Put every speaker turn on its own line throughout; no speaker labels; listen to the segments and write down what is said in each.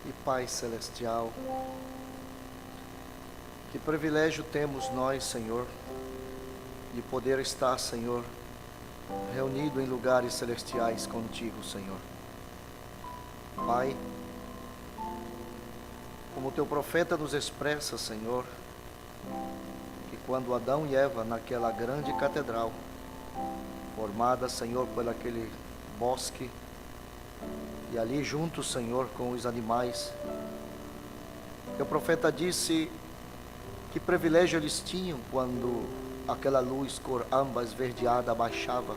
e Pai Celestial, que privilégio temos nós, Senhor, de poder estar, Senhor, reunido em lugares celestiais contigo, Senhor. Pai, como teu profeta nos expressa, Senhor, que quando Adão e Eva, naquela grande catedral, formada, Senhor, por aquele bosque, e ali junto, Senhor, com os animais, teu profeta disse que privilégio eles tinham quando aquela luz cor âmbar esverdeada baixava.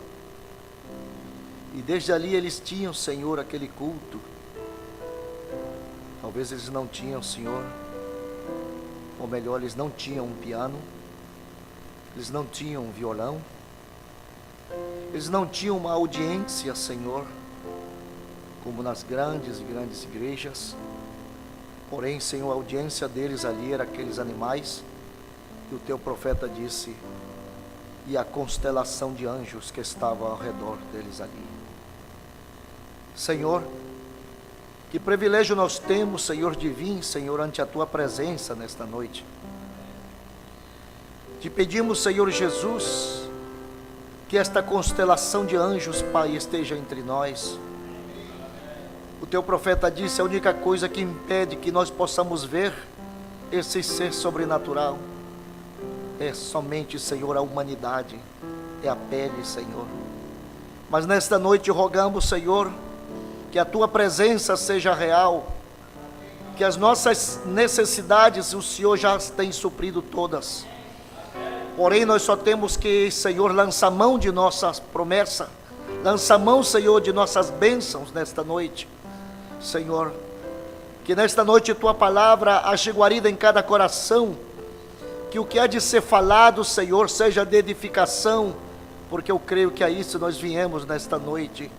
E desde ali eles tinham, Senhor, aquele culto. Talvez eles não tinham, Senhor, ou melhor, eles não tinham um piano, eles não tinham um violão, eles não tinham uma audiência, Senhor, como nas grandes e grandes igrejas. Porém, Senhor, a audiência deles ali era aqueles animais, e o teu profeta disse, e a constelação de anjos que estava ao redor deles ali. Senhor, que privilégio nós temos, Senhor, de vir, Senhor, ante a tua presença nesta noite. Te pedimos, Senhor Jesus, que esta constelação de anjos, Pai, esteja entre nós. O teu profeta disse, a única coisa que impede que nós possamos ver esse ser sobrenatural é somente, Senhor, a humanidade, é a pele, Senhor. Mas nesta noite rogamos, Senhor, que a tua presença seja real, que as nossas necessidades o Senhor já tem suprido todas. Porém, nós só temos que, Senhor, lançar mão de nossa promessa, lançar mão, Senhor, de nossas bênçãos nesta noite. Senhor, que nesta noite tua palavra ache guarida em cada coração, que o que há de ser falado, Senhor, seja de edificação, porque eu creio que a isso nós viemos nesta noite,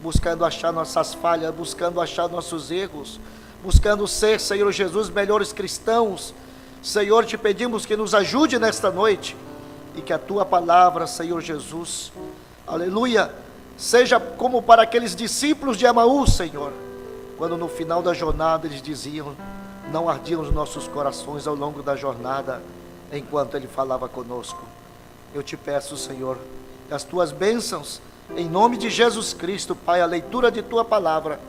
buscando achar nossas falhas, buscando achar nossos erros, buscando ser, Senhor Jesus, melhores cristãos. Senhor, te pedimos que nos ajude nesta noite, e que a tua palavra, Senhor Jesus, aleluia, seja como para aqueles discípulos de Emaús, Senhor, quando no final da jornada eles diziam, não ardiam os nossos corações ao longo da jornada, enquanto ele falava conosco. Eu te peço, Senhor, as tuas bênçãos, em nome de Jesus Cristo, Pai, a leitura de tua palavra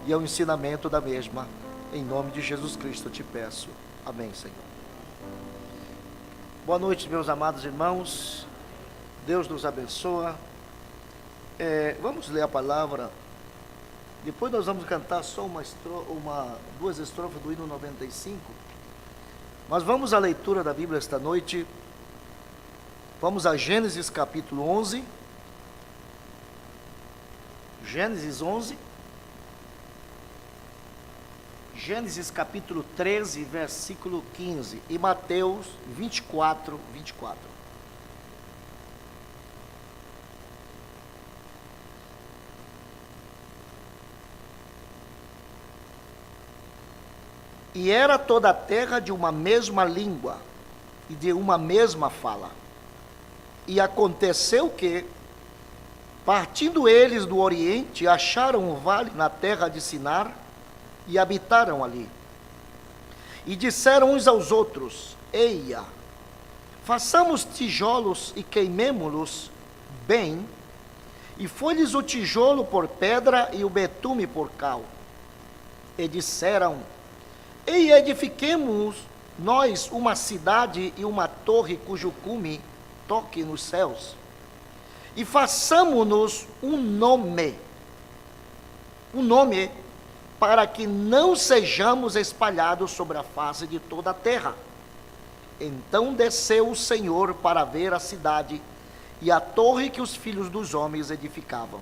e o ensinamento da mesma, em nome de Jesus Cristo eu te peço. Amém, Senhor. Boa noite, meus amados irmãos, Deus nos abençoa. Vamos ler a palavra. Depois nós vamos cantar só duas estrofes do hino 95. Mas vamos à leitura da Bíblia esta noite. Vamos a Gênesis capítulo 11. Gênesis 11. Gênesis capítulo 13, versículo 15. E Mateus 24, 24. E era toda a terra de uma mesma língua e de uma mesma fala. E aconteceu que, partindo eles do Oriente, acharam um vale na terra de Sinar e habitaram ali. E disseram uns aos outros, eia, façamos tijolos e queimemo-los bem. E foi-lhes o tijolo por pedra e o betume por cal. E disseram, e edifiquemos nós uma cidade e uma torre cujo cume toque nos céus, e façamo-nos um nome, para que não sejamos espalhados sobre a face de toda a terra. Então desceu o Senhor para ver a cidade e a torre que os filhos dos homens edificavam.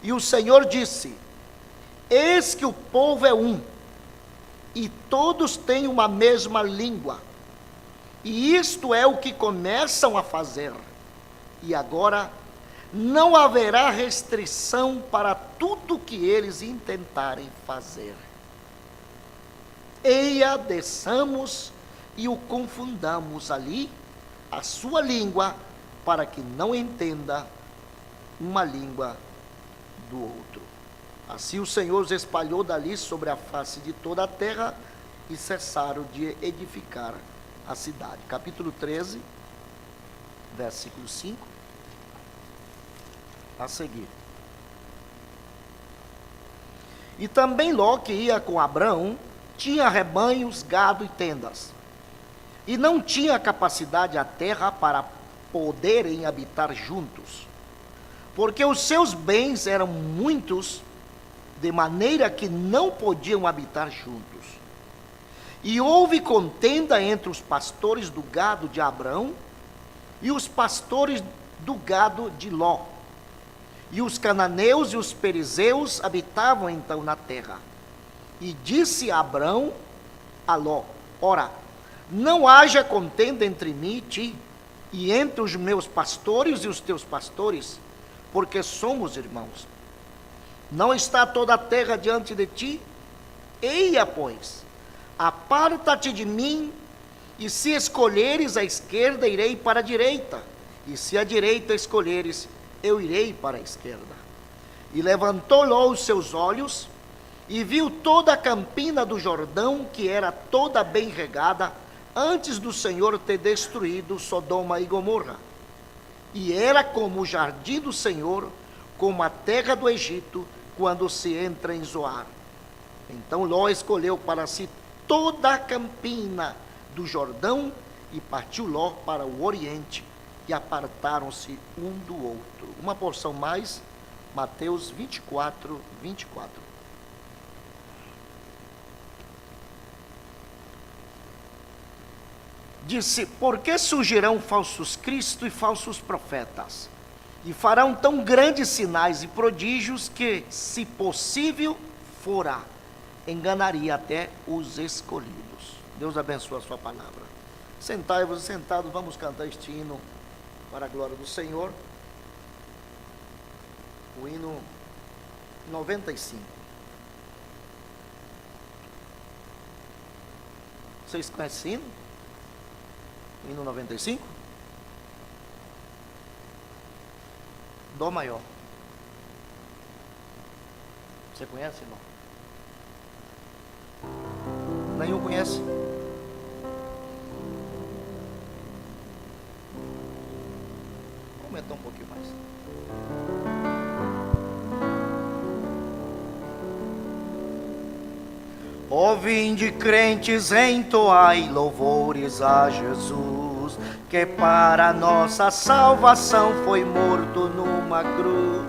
E o Senhor disse, eis que o povo é um, e todos têm uma mesma língua, e isto é o que começam a fazer, e agora não haverá restrição para tudo que eles intentarem fazer. Eia, desçamos e o confundamos ali, a sua língua, para que não entenda uma língua do outro. Assim o Senhor os espalhou dali sobre a face de toda a terra e cessaram de edificar a cidade. Capítulo 13, versículo 5. A seguir. E também Ló, que ia com Abrão, tinha rebanhos, gado e tendas. E não tinha capacidade a terra para poderem habitar juntos, porque os seus bens eram muitos, de maneira que não podiam habitar juntos. E houve contenda entre os pastores do gado de Abrão e os pastores do gado de Ló. E os cananeus e os perizeus habitavam então na terra. E disse Abrão a Ló: ora, não haja contenda entre mim e ti, e entre os meus pastores e os teus pastores, porque somos irmãos. Não está toda a terra diante de ti? Eia, pois, aparta-te de mim, e se escolheres a esquerda, irei para a direita, e se a direita escolheres, eu irei para a esquerda. E levantou Ló os seus olhos, e viu toda a campina do Jordão, que era toda bem regada, antes do Senhor ter destruído Sodoma e Gomorra. E era como o jardim do Senhor, como a terra do Egito, quando se entra em Zoar. Então Ló escolheu para si toda a campina do Jordão, e partiu Ló para o oriente, e apartaram-se um do outro. Uma porção mais, Mateus 24, 24. Disse: por que surgirão falsos cristos e falsos profetas? E farão tão grandes sinais e prodígios que, se possível fora, enganaria até os escolhidos. Deus abençoe a sua palavra. Sentai-vos, sentados, vamos cantar este hino para a glória do Senhor. O hino 95. Vocês conhecem hino? Hino 95? Dó maior. Você conhece, irmão? Nenhum conhece? Vou aumentar um pouquinho mais. Ó vinde crentes, entoai louvores a Jesus, que para nossa salvação foi morto numa cruz.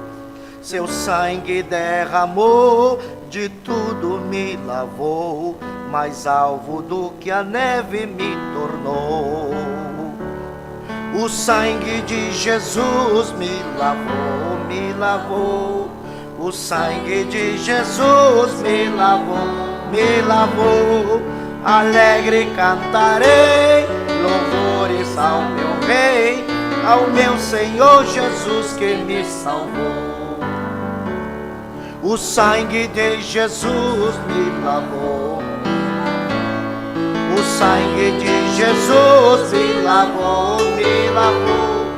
Seu sangue derramou, de tudo me lavou, mais alvo do que a neve me tornou. O sangue de Jesus me lavou, me lavou. O sangue de Jesus me lavou, me lavou. Alegre cantarei louvores ao meu Rei, ao meu Senhor Jesus que me salvou. O sangue de Jesus me lavou, o sangue de Jesus me lavou, me lavou.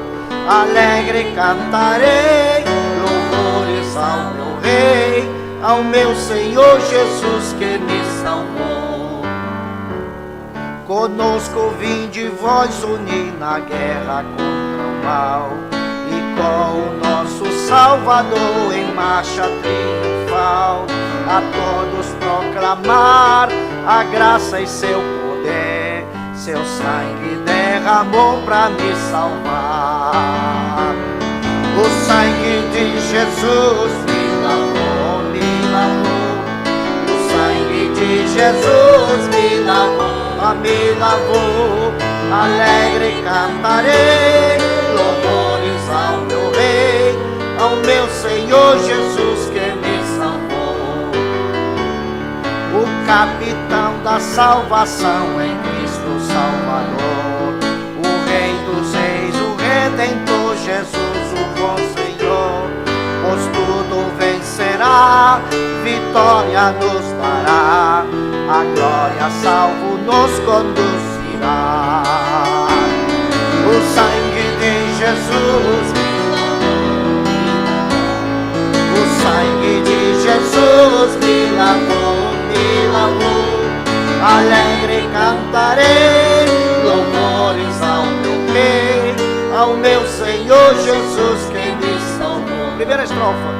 Alegre cantarei louvores ao meu Rei, ao meu Senhor Jesus que me salvou. Conosco vinde vós unir na guerra contra o mal, e com o nosso Salvador em marcha triunfal, a todos proclamar a graça e seu poder. Seu sangue derramou para me salvar. O sangue de Jesus me lavou, me lavou. O sangue de Jesus me lavou, me lavou. Alegre cantarei louvores ao meu Rei, ao meu Senhor Jesus que me salvou. O capitão da salvação em Cristo Salvador, o Rei dos Reis, o Redentor Jesus, o bom Senhor. Pois tudo vencerá, vitória nos dará, a glória salvo nos conduzirá. O sangue de Jesus, o O sangue de Jesus me lavou, me lavou. Alegre cantarei louvores ao meu Rei, ao meu Senhor Jesus que me salvou. Primeira estrofa.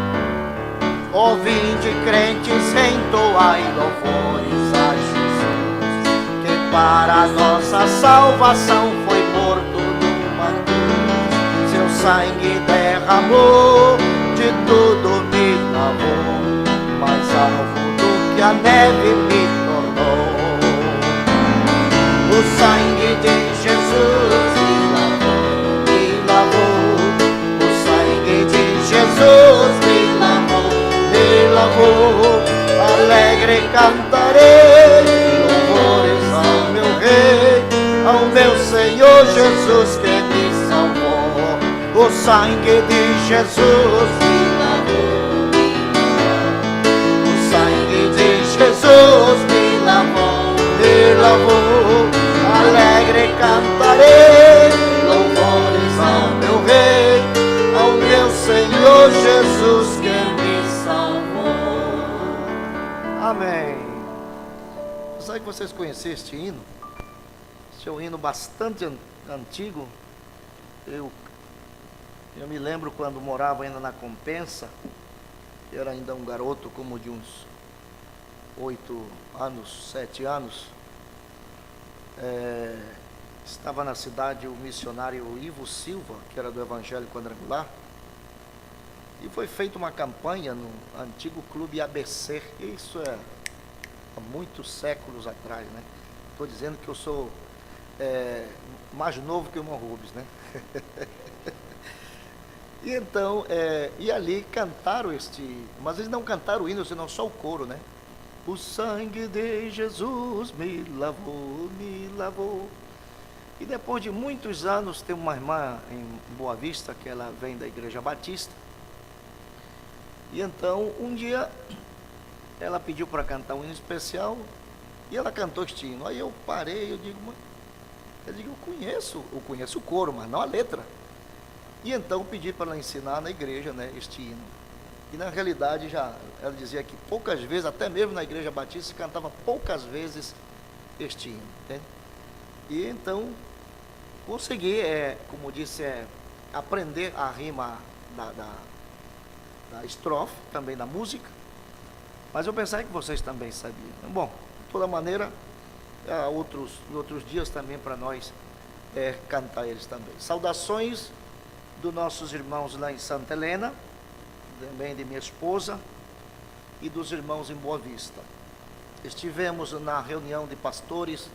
Ó vinde crentes, entoai louvores a Jesus, que para nossa salvação foi morto numa cruz. Seu sangue derramou, de tudo me lavou, mais alvo do que a neve me tornou. O sangue de Jesus me lavou, me lavou. O sangue de Jesus me lavou, me lavou. Alegre cantarei louvores ao meu Rei, ao meu Senhor Jesus que me salvou. O sangue de Jesus me lavou, o sangue de Jesus me lavou, me lavou. Alegre cantarei louvores ao meu Rei, ao meu Senhor Jesus que me salvou. Amém. Sabe que vocês conhecem este hino? Este é um hino bastante antigo. Eu me lembro quando morava ainda na Compensa. Eu era ainda um garoto como de uns 8 anos, 7 anos. Estava na cidade o missionário Ivo Silva, que era do Evangelho Quadrangular, e foi feita uma campanha no antigo clube ABC. Isso é há muitos séculos atrás, né? Estou dizendo que eu sou mais novo que o irmão Rubens, né? E então, e ali cantaram mas eles não cantaram o hino, senão só o coro, né? O sangue de Jesus me lavou, me lavou. E depois de muitos anos, tem uma irmã em Boa Vista, que ela vem da Igreja Batista. E então, um dia, ela pediu para cantar um hino especial, e ela cantou este hino. Aí eu parei, eu digo, eu conheço o coro, mas não a letra. E então pedi para ela ensinar na igreja, né, este hino. E na realidade ela dizia que poucas vezes, até mesmo na Igreja Batista, se cantava poucas vezes este hino, entende? E então consegui, como disse, aprender a rima da estrofe, também da música, mas eu pensava que vocês também sabiam. Bom, de toda maneira, outros dias também para nós cantar eles também. Saudações dos nossos irmãos lá em Santa Helena, também de minha esposa e dos irmãos em Boa Vista. Estivemos na reunião de pastores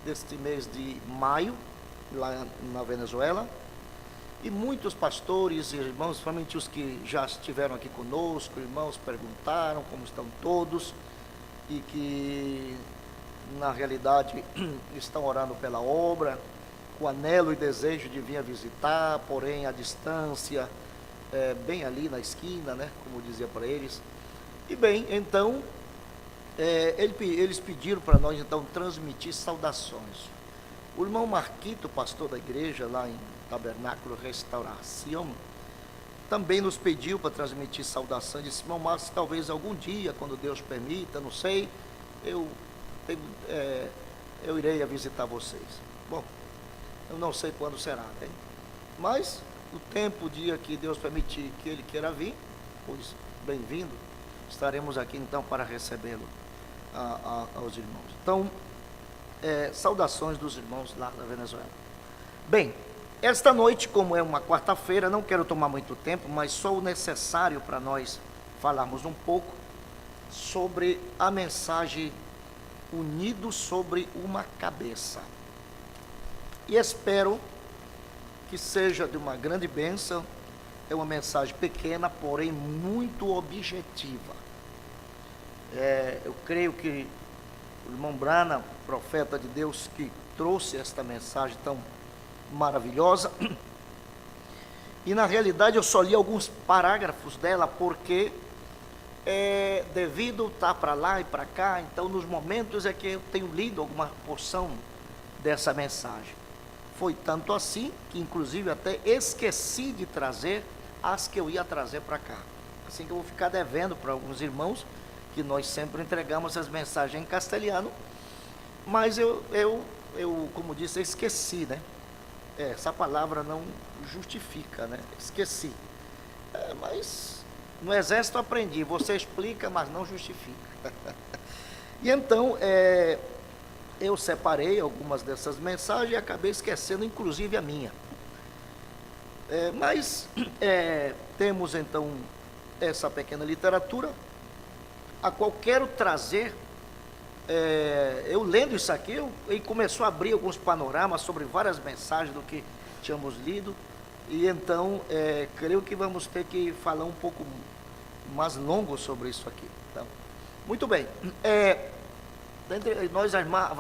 deste mês de maio, lá na Venezuela, e muitos pastores e irmãos, principalmente os que já estiveram aqui conosco, irmãos, perguntaram como estão todos, e que na realidade estão orando pela obra, com anelo e desejo de vir a visitar, porém a distância, bem ali na esquina, né, como dizia para eles. E bem, então, eles pediram para nós, então, transmitir saudações. O irmão Marquito, pastor da igreja, lá em Tabernáculo Restauração, também nos pediu para transmitir saudação. Disse, irmão Marcos, talvez algum dia, quando Deus permita, não sei, eu irei a visitar vocês. Bom, eu não sei quando será, né? Mas o tempo, o dia que Deus permitir que ele queira vir, pois bem-vindo, estaremos aqui então para recebê-lo aos irmãos. Então, saudações dos irmãos lá da Venezuela. Bem, esta noite, como é uma quarta-feira, não quero tomar muito tempo, mas só o necessário para nós falarmos um pouco sobre a mensagem unido sobre uma cabeça. E espero que seja de uma grande bênção. É uma mensagem pequena, porém muito objetiva. Eu creio que o irmão Brana, profeta de Deus, que trouxe esta mensagem tão maravilhosa, e na realidade eu só li alguns parágrafos dela, porque devido estar para lá e para cá, então nos momentos é que eu tenho lido alguma porção dessa mensagem. Foi tanto assim que inclusive até esqueci de trazer as que eu ia trazer para cá. Assim que eu vou ficar devendo para alguns irmãos, que nós sempre entregamos as mensagens em castelhano, mas eu como disse, eu esqueci, né? Essa palavra não justifica, né? Esqueci. Mas no exército aprendi, você explica, mas não justifica. E então, eu separei algumas dessas mensagens e acabei esquecendo, inclusive a minha. Mas temos então essa pequena literatura, a qual quero trazer. Eu lendo isso aqui, e começou a abrir alguns panoramas sobre várias mensagens do que tínhamos lido, e então creio que vamos ter que falar um pouco mais longo sobre isso aqui. Então, muito bem, entre nós a irmã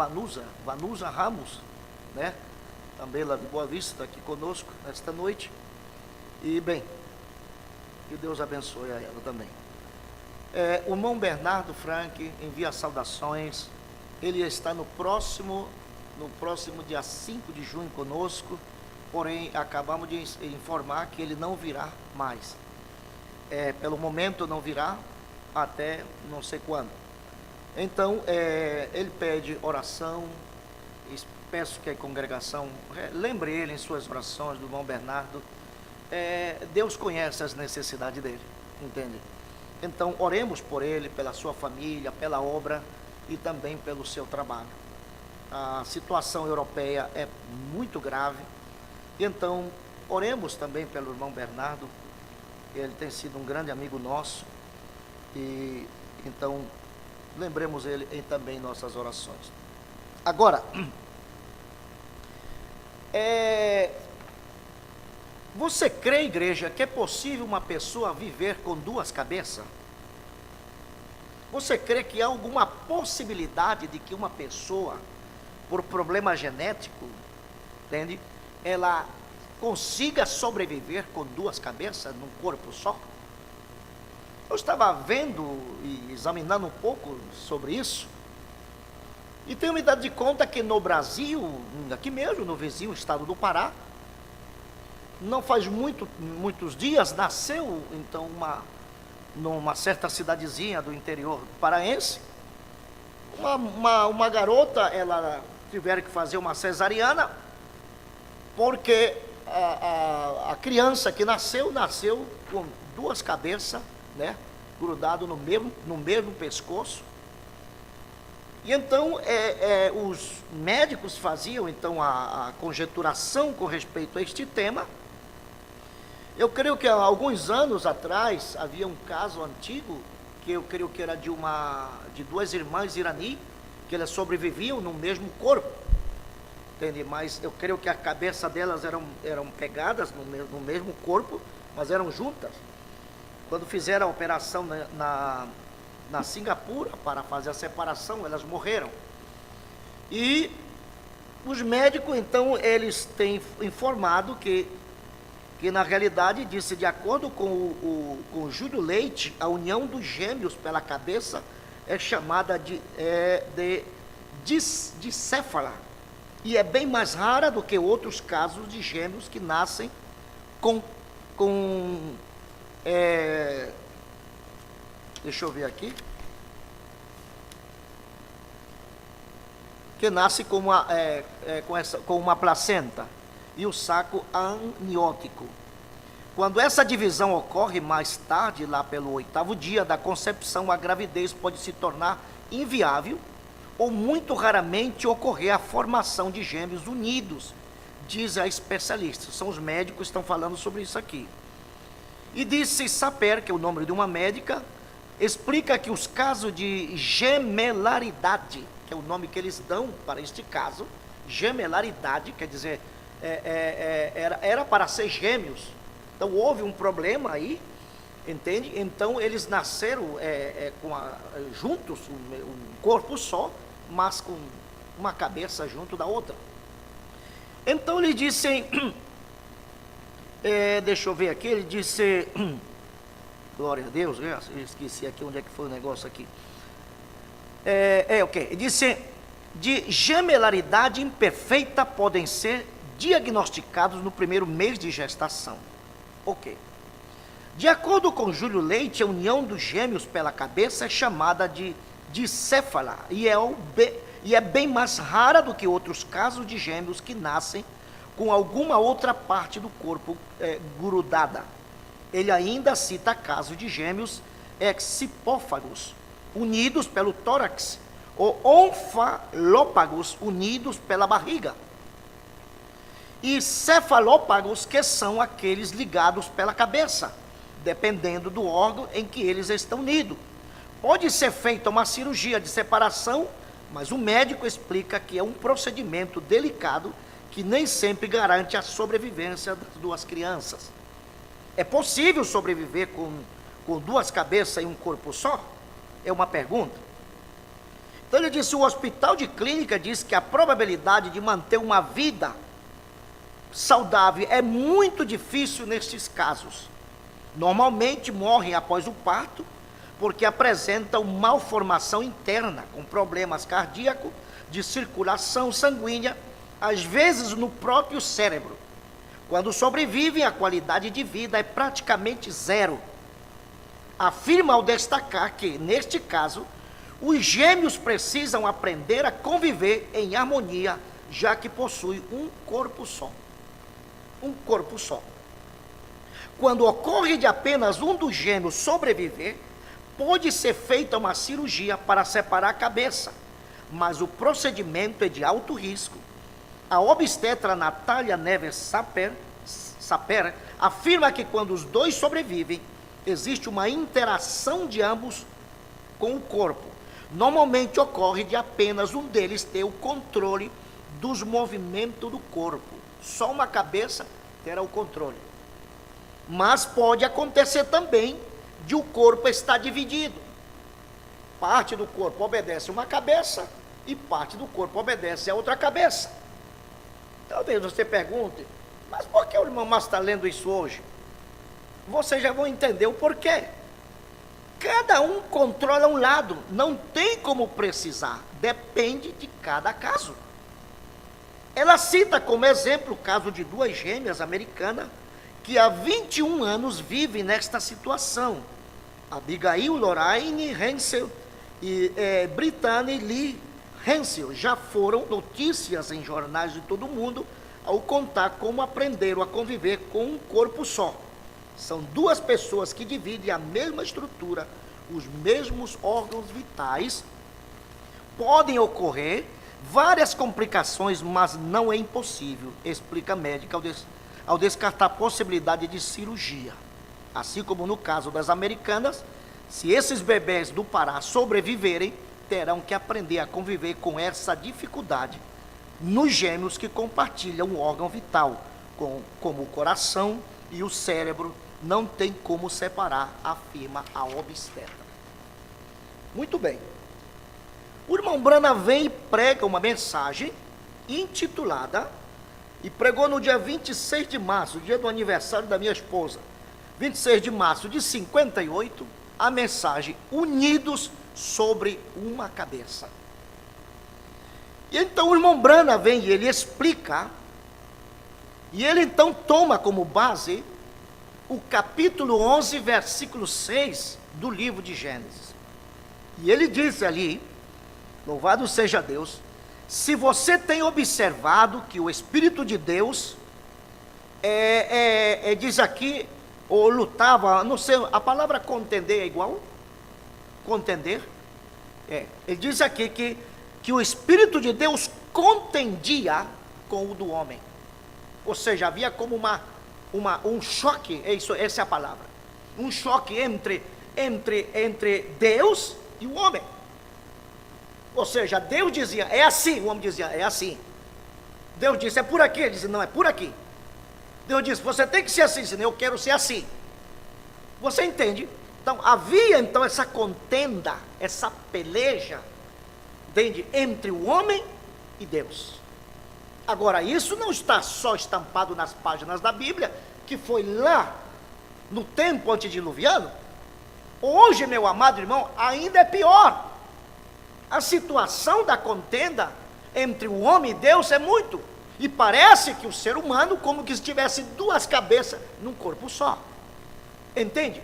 Vanusa Ramos, né, também lá de Boa Vista, está aqui conosco nesta noite, e bem, que Deus abençoe a ela também. O irmão Bernardo Frank envia saudações. Ele está no próximo dia 5 de junho conosco, porém acabamos de informar que ele não virá mais. Pelo momento não virá, até não sei quando. Então, ele pede oração, peço que a congregação lembre ele em suas orações, do irmão Bernardo. Deus conhece as necessidades dele, entende? Então, oremos por ele, pela sua família, pela obra e também pelo seu trabalho. A situação europeia é muito grave, e então, oremos também pelo irmão Bernardo. Ele tem sido um grande amigo nosso, e então, lembremos ele também em nossas orações. Agora, você crê, igreja, que é possível uma pessoa viver com duas cabeças? Você crê que há alguma possibilidade de que uma pessoa, por problema genético, entende, ela consiga sobreviver com duas cabeças num corpo só? Eu estava vendo e examinando um pouco sobre isso, e tenho me dado de conta que no Brasil, aqui mesmo, no vizinho estado do Pará, não faz muitos dias, nasceu então numa certa cidadezinha do interior paraense, uma garota. Ela tiveram que fazer uma cesariana, porque a criança que nasceu com duas cabeças, né, grudado no mesmo pescoço. E então os médicos faziam então a conjeturação com respeito a este tema. Eu creio que há alguns anos atrás havia um caso antigo, que eu creio que era de duas irmãs irani, que elas sobreviviam no mesmo corpo, entende? Mas eu creio que a cabeça delas eram pegadas no mesmo corpo, mas eram juntas. Quando fizeram a operação na Singapura, para fazer a separação, elas morreram. E os médicos, então, eles têm informado que na realidade, disse, de acordo com o Júlio Leite, a união dos gêmeos pela cabeça é chamada de dicéfala, e é bem mais rara do que outros casos de gêmeos que nascem deixa eu ver aqui, que nasce com uma placenta e o saco amniótico. Quando essa divisão ocorre mais tarde, lá pelo 8º dia da concepção, a gravidez pode se tornar inviável ou muito raramente ocorrer a formação de gêmeos unidos, diz a especialista. São os médicos que estão falando sobre isso aqui. E disse Saper, que é o nome de uma médica, explica que os casos de gemelaridade, que é o nome que eles dão para este caso, gemelaridade, quer dizer, era para ser gêmeos. Então houve um problema aí, entende? Então eles nasceram juntos, um corpo só, mas com uma cabeça junto da outra. Então ele disse, deixa eu ver aqui, ele disse, glória a Deus, eu esqueci aqui onde é que foi o negócio aqui. Ok, ele disse, de gemelaridade imperfeita podem ser diagnosticados no primeiro mês de gestação. Ok. De acordo com Júlio Leite, a união dos gêmeos pela cabeça é chamada de dicéfala e é bem mais rara do que outros casos de gêmeos que nascem com alguma outra parte do corpo grudada. Ele ainda cita casos de gêmeos excipófagos, unidos pelo tórax, ou onfalópagos, unidos pela barriga, e cefalópagos, que são aqueles ligados pela cabeça, dependendo do órgão em que eles estão unidos. Pode ser feita uma cirurgia de separação, mas o médico explica que é um procedimento delicado que nem sempre garante a sobrevivência das duas crianças. É possível sobreviver com duas cabeças e um corpo só? É uma pergunta. Então ele disse, o hospital de clínica diz que a probabilidade de manter uma vida saudável é muito difícil nestes casos. Normalmente morrem após o parto, porque apresentam malformação interna, com problemas cardíacos, de circulação sanguínea, às vezes no próprio cérebro. Quando sobrevivem, a qualidade de vida é praticamente zero. Afirma ao destacar que, neste caso, os gêmeos precisam aprender a conviver em harmonia, já que possuem um corpo só. Um corpo só. Quando ocorre de apenas um dos gêmeos sobreviver, pode ser feita uma cirurgia para separar a cabeça, mas o procedimento é de alto risco. A obstetra Natália Neves Saper afirma que quando os dois sobrevivem, existe uma interação de ambos com o corpo. Normalmente ocorre de apenas um deles ter o controle dos movimentos do corpo. Só uma cabeça terá o controle. Mas pode acontecer também de o corpo estar dividido. Parte do corpo obedece a uma cabeça e parte do corpo obedece a outra cabeça. Talvez você pergunte, mas por que o irmão Márcio está lendo isso hoje? Vocês já vão entender o porquê. Cada um controla um lado, não tem como precisar, depende de cada caso. Ela cita como exemplo o caso de duas gêmeas americanas que há 21 anos vivem nesta situação. Abigail Lorraine Hensel e Brittany Lee Hensel já foram notícias em jornais de todo o mundo ao contar como aprenderam a conviver com um corpo só. São duas pessoas que dividem a mesma estrutura, os mesmos órgãos vitais. Podem ocorrer várias complicações, mas não é impossível, explica a médica ao descartar a possibilidade de cirurgia. Assim como no caso das americanas, se esses bebês do Pará sobreviverem, terão que aprender a conviver com essa dificuldade nos gêmeos que compartilham um órgão vital, como o coração e o cérebro, não tem como separar, afirma a obstetra. Muito bem. O irmão Brana vem e prega uma mensagem intitulada, e pregou no dia 26 de março, dia do aniversário da minha esposa, 26 de março de 58, a mensagem Unidos sobre uma cabeça. E então o irmão Brana vem e ele explica, e ele então toma como base o capítulo 11, versículo 6 do livro de Gênesis. E ele diz ali, louvado seja Deus, se você tem observado que o Espírito de Deus diz aqui, ou lutava, não sei, a palavra contender é igual? Contender? Ele diz aqui que o Espírito de Deus contendia com o do homem. Ou seja, havia como um choque, essa é a palavra. Um choque entre Deus e o homem. Ou seja, Deus dizia, é assim, o homem dizia, é assim. Deus disse, é por aqui, ele disse, não, é por aqui. Deus disse, você tem que ser assim, senão eu quero ser assim. Você entende? Então, havia então essa contenda, essa peleja, entende? Entre o homem e Deus. Agora, isso não está só estampado nas páginas da Bíblia, que foi lá, no tempo antediluviano. Hoje, meu amado irmão, ainda é pior. A situação da contenda entre o homem e Deus é muito. E parece que o ser humano como que se tivesse duas cabeças num corpo só. Entende?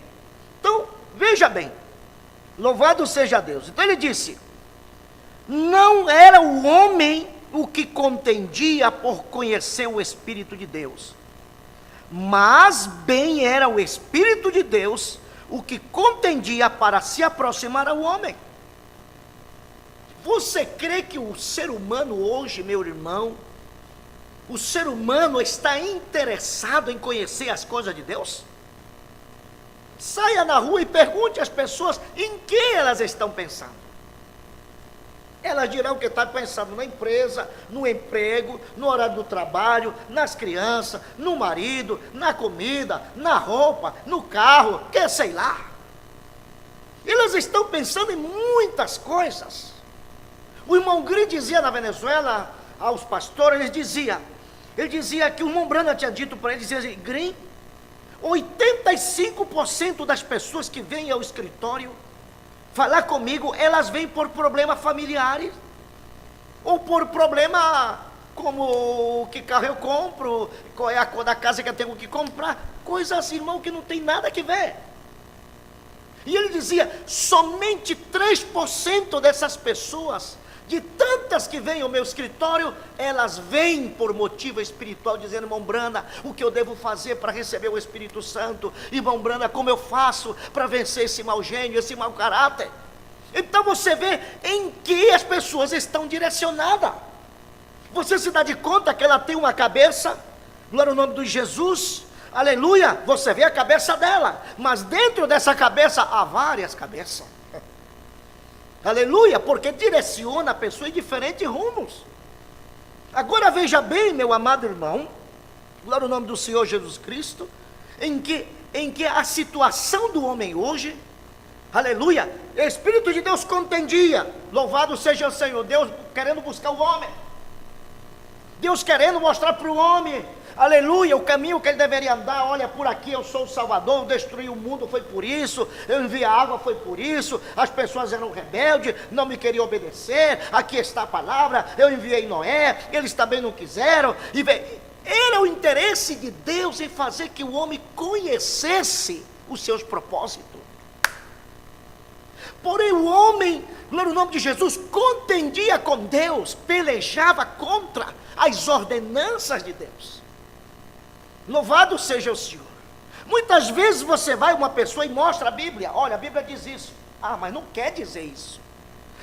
Então, veja bem, louvado seja Deus. Então ele disse, não era o homem o que contendia por conhecer o Espírito de Deus, mas bem era o Espírito de Deus o que contendia para se aproximar ao homem. Você crê que o ser humano hoje, meu irmão, o ser humano está interessado em conhecer as coisas de Deus? Saia na rua e pergunte às pessoas em que elas estão pensando. Elas dirão que estão pensando na empresa, no emprego, no horário do trabalho, nas crianças, no marido, na comida, na roupa, no carro, que sei lá. Elas estão pensando em muitas coisas. O irmão Green dizia na Venezuela, aos pastores, ele dizia que o irmão Branham tinha dito para ele, dizia assim, Green, 85% das pessoas que vêm ao escritório falar comigo, elas vêm por problemas familiares, ou por problema como que carro eu compro, qual é a cor da casa que eu tenho que comprar, coisas assim, irmão, que não tem nada que ver. E ele dizia, somente 3% dessas pessoas, de tantas que vêm ao meu escritório, elas vêm por motivo espiritual, dizendo, irmão Brana, o que eu devo fazer para receber o Espírito Santo? Irmão Brana, como eu faço para vencer esse mau gênio, esse mau caráter? Então você vê em que as pessoas estão direcionadas. Você se dá de conta que ela tem uma cabeça, glória ao nome de Jesus, aleluia, você vê a cabeça dela, mas dentro dessa cabeça há várias cabeças. Aleluia, porque direciona a pessoa em diferentes rumos. Agora veja bem, meu amado irmão, glória ao nome do Senhor Jesus Cristo, em que a situação do homem hoje, aleluia, o Espírito de Deus contendia, louvado seja o Senhor, Deus querendo buscar o homem, Deus querendo mostrar para o homem, aleluia, o caminho que ele deveria andar. Olha, por aqui eu sou o Salvador, eu destruí o mundo, foi por isso, eu enviei a água, foi por isso, as pessoas eram rebeldes, não me queriam obedecer, aqui está a palavra, eu enviei Noé, eles também não quiseram, era o interesse de Deus em fazer que o homem conhecesse os seus propósitos. Porém o homem, no nome de Jesus, contendia com Deus, pelejava contra as ordenanças de Deus. Louvado seja o Senhor. Muitas vezes você vai uma pessoa e mostra a Bíblia, olha, a Bíblia diz isso, mas não quer dizer isso.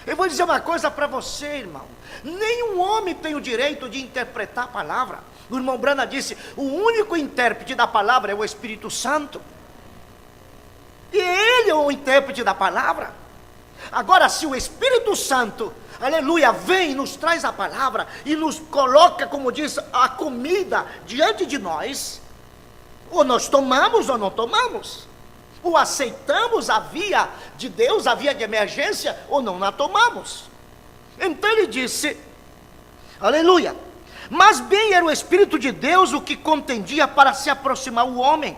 Eu vou dizer uma coisa para você, irmão, nenhum homem tem o direito de interpretar a palavra. O irmão Brana disse, o único intérprete da palavra é o Espírito Santo, e ele é o intérprete da palavra. Agora, se o Espírito Santo, aleluia, vem e nos traz a palavra e nos coloca, como diz, a comida diante de nós, ou nós tomamos ou não tomamos, ou aceitamos a via de Deus, a via de emergência, ou não a tomamos. Então ele disse, aleluia, mas bem era o Espírito de Deus o que contendia para se aproximar o homem.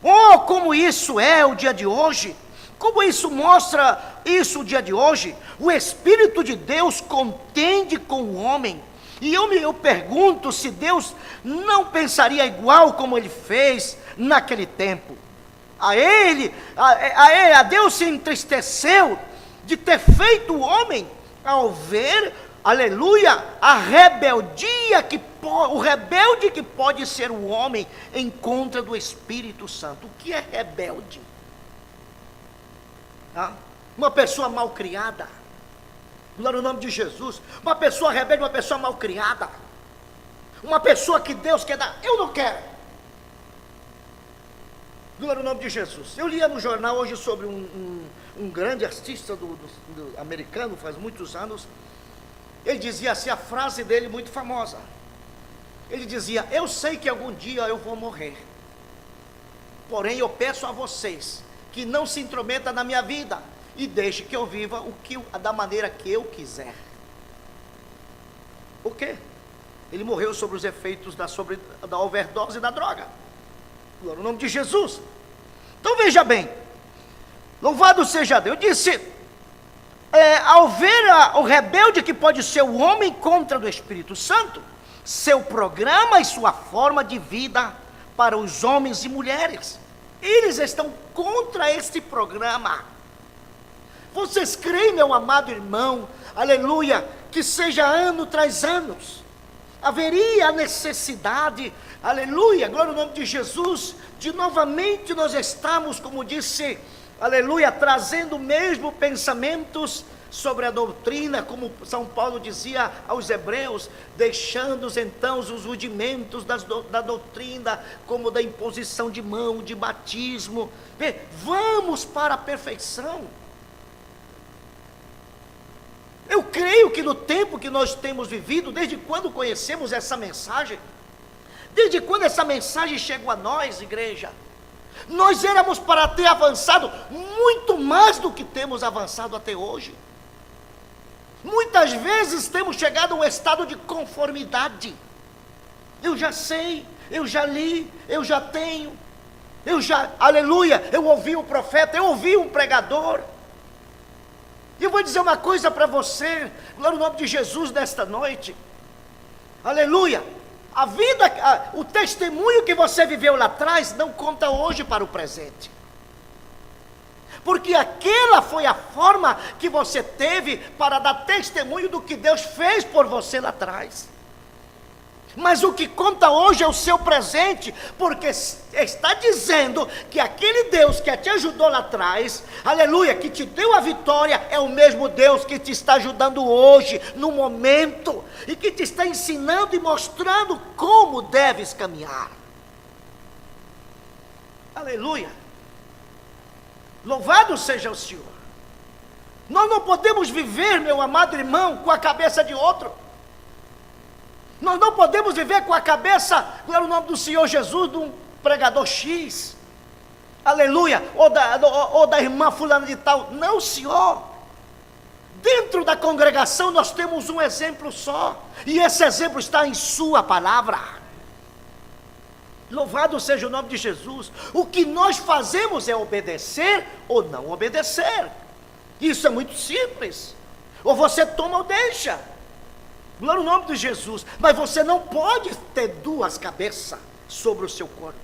Oh, como isso é o dia de hoje, como isso mostra isso o dia de hoje. O Espírito de Deus contende com o homem, e eu pergunto se Deus não pensaria igual como ele fez naquele tempo. A Deus se entristeceu de ter feito o homem ao ver, aleluia, a rebeldia o rebelde que pode ser o homem em contra do Espírito Santo. O que é rebelde? Uma pessoa mal criada, no nome de Jesus, uma pessoa rebelde, uma pessoa mal criada, uma pessoa que Deus quer dar, eu não quero, no nome de Jesus. Eu lia no jornal hoje sobre um grande artista do americano, faz muitos anos. Ele dizia assim, a frase dele muito famosa, ele dizia, eu sei que algum dia eu vou morrer, porém eu peço a vocês que não se intrometa na minha vida e deixe que eu viva da maneira que eu quiser. Por quê? Ele morreu sobre os efeitos da overdose da droga, no nome de Jesus. Então veja bem, louvado seja Deus. Eu disse, ao ver o rebelde que pode ser o homem contra do Espírito Santo, seu programa e sua forma de vida para os homens e mulheres. Eles estão contra este programa. Vocês creem, meu amado irmão, aleluia, que seja ano tras anos, haveria a necessidade, aleluia, glória ao nome de Jesus, de novamente nós estamos, como disse, aleluia, trazendo mesmo pensamentos sobre a doutrina, como São Paulo dizia aos hebreus, deixando então os rudimentos da doutrina, como da imposição de mão, de batismo. Vamos para a perfeição. Eu creio que no tempo que nós temos vivido, desde quando conhecemos essa mensagem, desde quando essa mensagem chegou a nós, igreja, nós éramos para ter avançado muito mais do que temos avançado até hoje. Muitas vezes temos chegado a um estado de conformidade. Eu já sei, eu já li, eu já tenho, aleluia, eu ouvi um profeta, eu ouvi um pregador. E eu vou dizer uma coisa para você, glória ao nome de Jesus nesta noite, aleluia, a vida, o testemunho que você viveu lá atrás, não conta hoje para o presente, porque aquela foi a forma que você teve para dar testemunho do que Deus fez por você lá atrás. Mas o que conta hoje é o seu presente, porque está dizendo que aquele Deus que te ajudou lá atrás, aleluia, que te deu a vitória, é o mesmo Deus que te está ajudando hoje, no momento, e que te está ensinando e mostrando como deves caminhar. Aleluia, louvado seja o Senhor. Nós não podemos viver, meu amado irmão, com a cabeça de outro. Nós não podemos viver com a cabeça, glória ao nome do Senhor Jesus, de um pregador X, aleluia, ou da irmã fulana de tal. Não, Senhor. Dentro da congregação nós temos um exemplo só, e esse exemplo está em sua palavra. Louvado seja o nome de Jesus. O que nós fazemos é obedecer ou não obedecer. Isso é muito simples. Ou você toma ou deixa. Glória ao nome de Jesus. Mas você não pode ter duas cabeças sobre o seu corpo.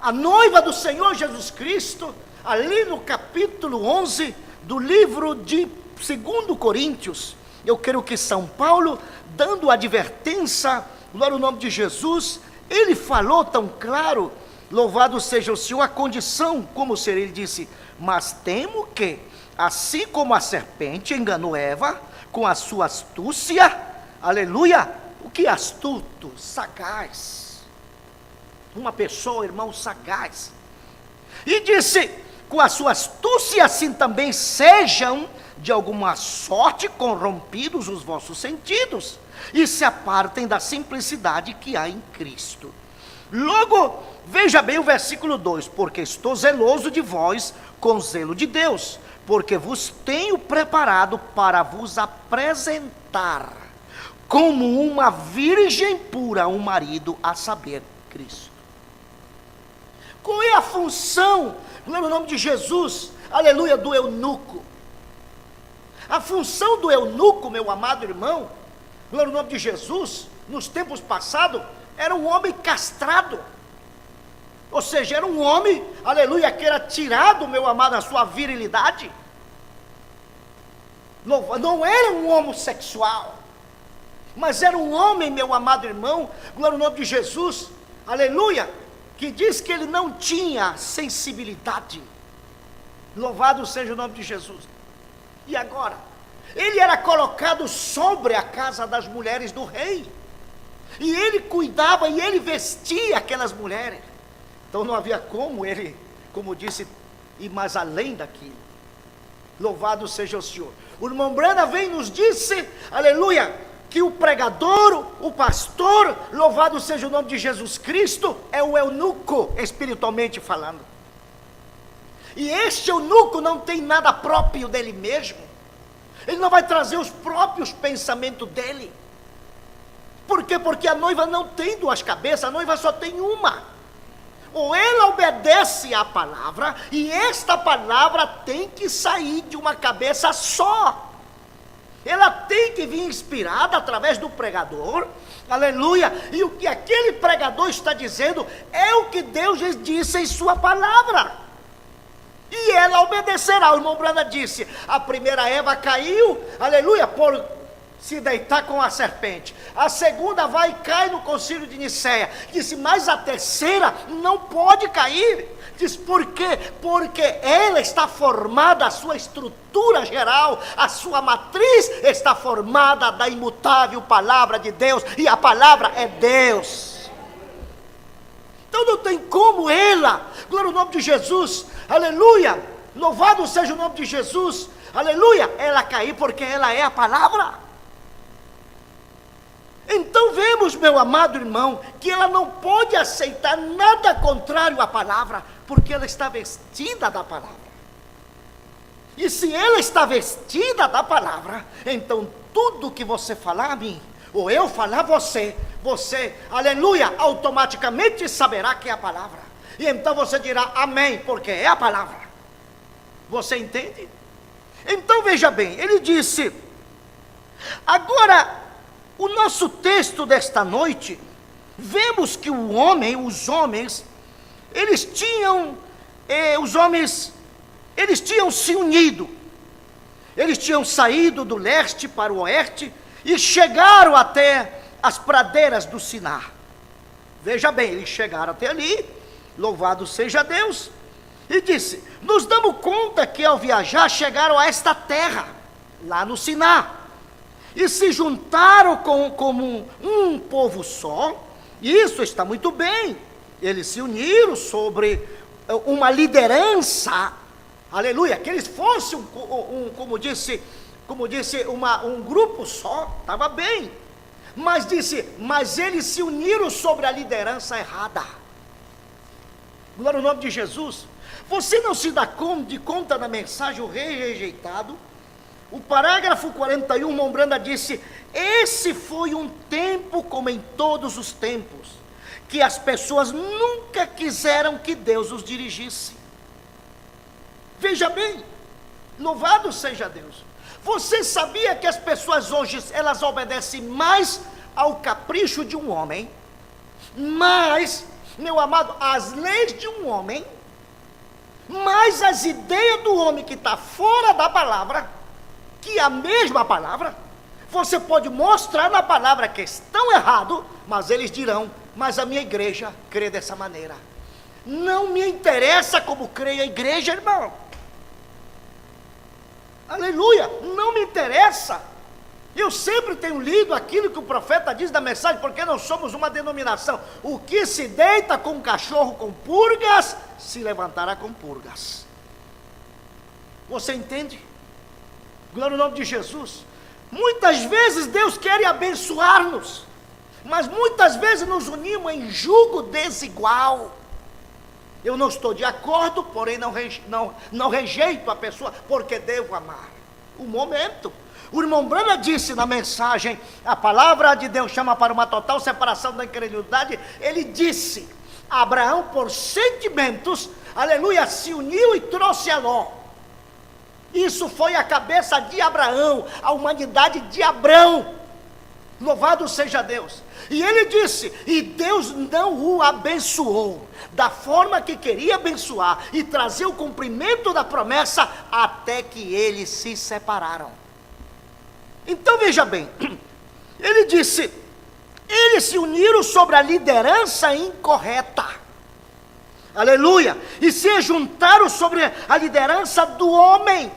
A noiva do Senhor Jesus Cristo, ali no capítulo 11 do livro de 2 Coríntios, eu creio que São Paulo, dando advertência, glória ao nome de Jesus, ele falou tão claro, louvado seja o Senhor, a condição, como ser, ele disse, mas temo que, assim como a serpente enganou Eva, com a sua astúcia, aleluia, o que é astuto? Sagaz. Uma pessoa, irmão, sagaz. E disse, com a sua astúcia, assim também sejam, de alguma sorte, corrompidos os vossos sentidos, e se apartem da simplicidade que há em Cristo. Logo, veja bem o versículo 2, porque estou zeloso de vós, com zelo de Deus, porque vos tenho preparado para vos apresentar, como uma virgem pura, um marido, a saber, Cristo. Qual é a função, no nome de Jesus, aleluia, do eunuco? A função do eunuco, meu amado irmão, no nome de Jesus, nos tempos passados, era um homem castrado. Ou seja, era um homem, aleluia, que era tirado, meu amado, a sua virilidade. Não era um homossexual, mas era um homem, meu amado irmão, glória ao nome de Jesus, aleluia, que diz que ele não tinha sensibilidade. Louvado seja o nome de Jesus. E agora, ele era colocado sobre a casa das mulheres do rei, e ele cuidava e ele vestia aquelas mulheres. Então não havia como ele, como disse, ir mais além daquilo. Louvado seja o Senhor. O irmão Brana vem e nos disse, aleluia, que o pregador, o pastor, louvado seja o nome de Jesus Cristo, é o eunuco, espiritualmente falando. E este eunuco não tem nada próprio dele mesmo. Ele não vai trazer os próprios pensamentos dele. Por quê? Porque a noiva não tem duas cabeças, a noiva só tem uma. Ou ela obedece à palavra, e esta palavra tem que sair de uma cabeça só. Ela tem tem que vir inspirada através do pregador, aleluia, e o que aquele pregador está dizendo é o que Deus disse em sua palavra, e ela obedecerá. O irmão Brana disse, a primeira Eva caiu, aleluia, por se deitar com a serpente. A segunda vai e cai no concílio de Nicéia. Disse, mas a terceira não pode cair. Diz, por quê? Porque ela está formada, a sua estrutura geral, a sua matriz está formada da imutável palavra de Deus, e a palavra é Deus. Então não tem como ela, glória ao nome de Jesus, aleluia, louvado seja o nome de Jesus, aleluia, ela cair, porque ela é a palavra. Então vemos, meu amado irmão, que ela não pode aceitar nada contrário à palavra, porque ela está vestida da palavra. E se ela está vestida da palavra, então tudo que você falar a mim, ou eu falar a você, aleluia, automaticamente saberá que é a palavra. E então você dirá amém, porque é a palavra. Você entende? Então veja bem, ele disse, agora, o nosso texto desta noite, vemos que os homens, eles tinham se unido, eles tinham saído do leste para o oeste, e chegaram até as pradeiras do Sinar. Veja bem, eles chegaram até ali, louvado seja Deus, e disse, nos damos conta que ao viajar, chegaram a esta terra, lá no Sinar, e se juntaram como um povo só. Isso está muito bem, eles se uniram sobre uma liderança, aleluia, que eles fossem como disse um grupo só, estava bem, mas eles se uniram sobre a liderança errada. Glória ao nome de Jesus. Você não se dá conta da mensagem, o rei rejeitado? O parágrafo 41, Mombrana disse, esse foi um tempo como em todos os tempos, que as pessoas nunca quiseram que Deus os dirigisse. Veja bem, louvado seja Deus. Você sabia que as pessoas hoje, elas obedecem mais ao capricho de um homem, mais, meu amado, as leis de um homem, mais as ideias do homem que está fora da palavra, que a mesma palavra? Você pode mostrar na palavra que estão errado, mas eles dirão, mas a minha igreja crê dessa maneira. Não me interessa como crê a igreja, irmão. Aleluia, não me interessa. Eu sempre tenho lido aquilo que o profeta diz da mensagem, porque nós somos uma denominação. O que se deita com um cachorro com purgas, se levantará com purgas. Você entende? Glória ao nome de Jesus. Muitas vezes Deus quer abençoar-nos, mas muitas vezes nos unimos em jugo desigual. Eu não estou de acordo, porém não rejeito a pessoa, porque devo amar. O momento. O irmão Brana disse na mensagem, a palavra de Deus chama para uma total separação da incredulidade. Ele disse, Abraão por sentimentos, aleluia, se uniu e trouxe a Ló. Isso foi a cabeça de Abraão, a humanidade de Abrão. Louvado seja Deus. E ele disse, e Deus não o abençoou da forma que queria abençoar e trazer o cumprimento da promessa, até que eles se separaram. Então veja bem, ele disse, eles se uniram sobre a liderança incorreta, aleluia, e se juntaram sobre a liderança do homem.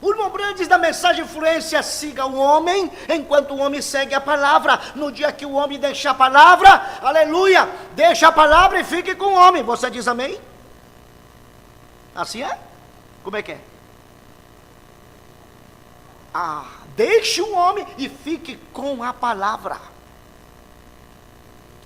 O irmão Brana diz da mensagem influência, siga o homem, enquanto o homem segue a palavra. No dia que o homem deixa a palavra, aleluia, deixa a palavra e fique com o homem. Você diz amém? Assim é? Como é que é? Deixe o homem e fique com a palavra.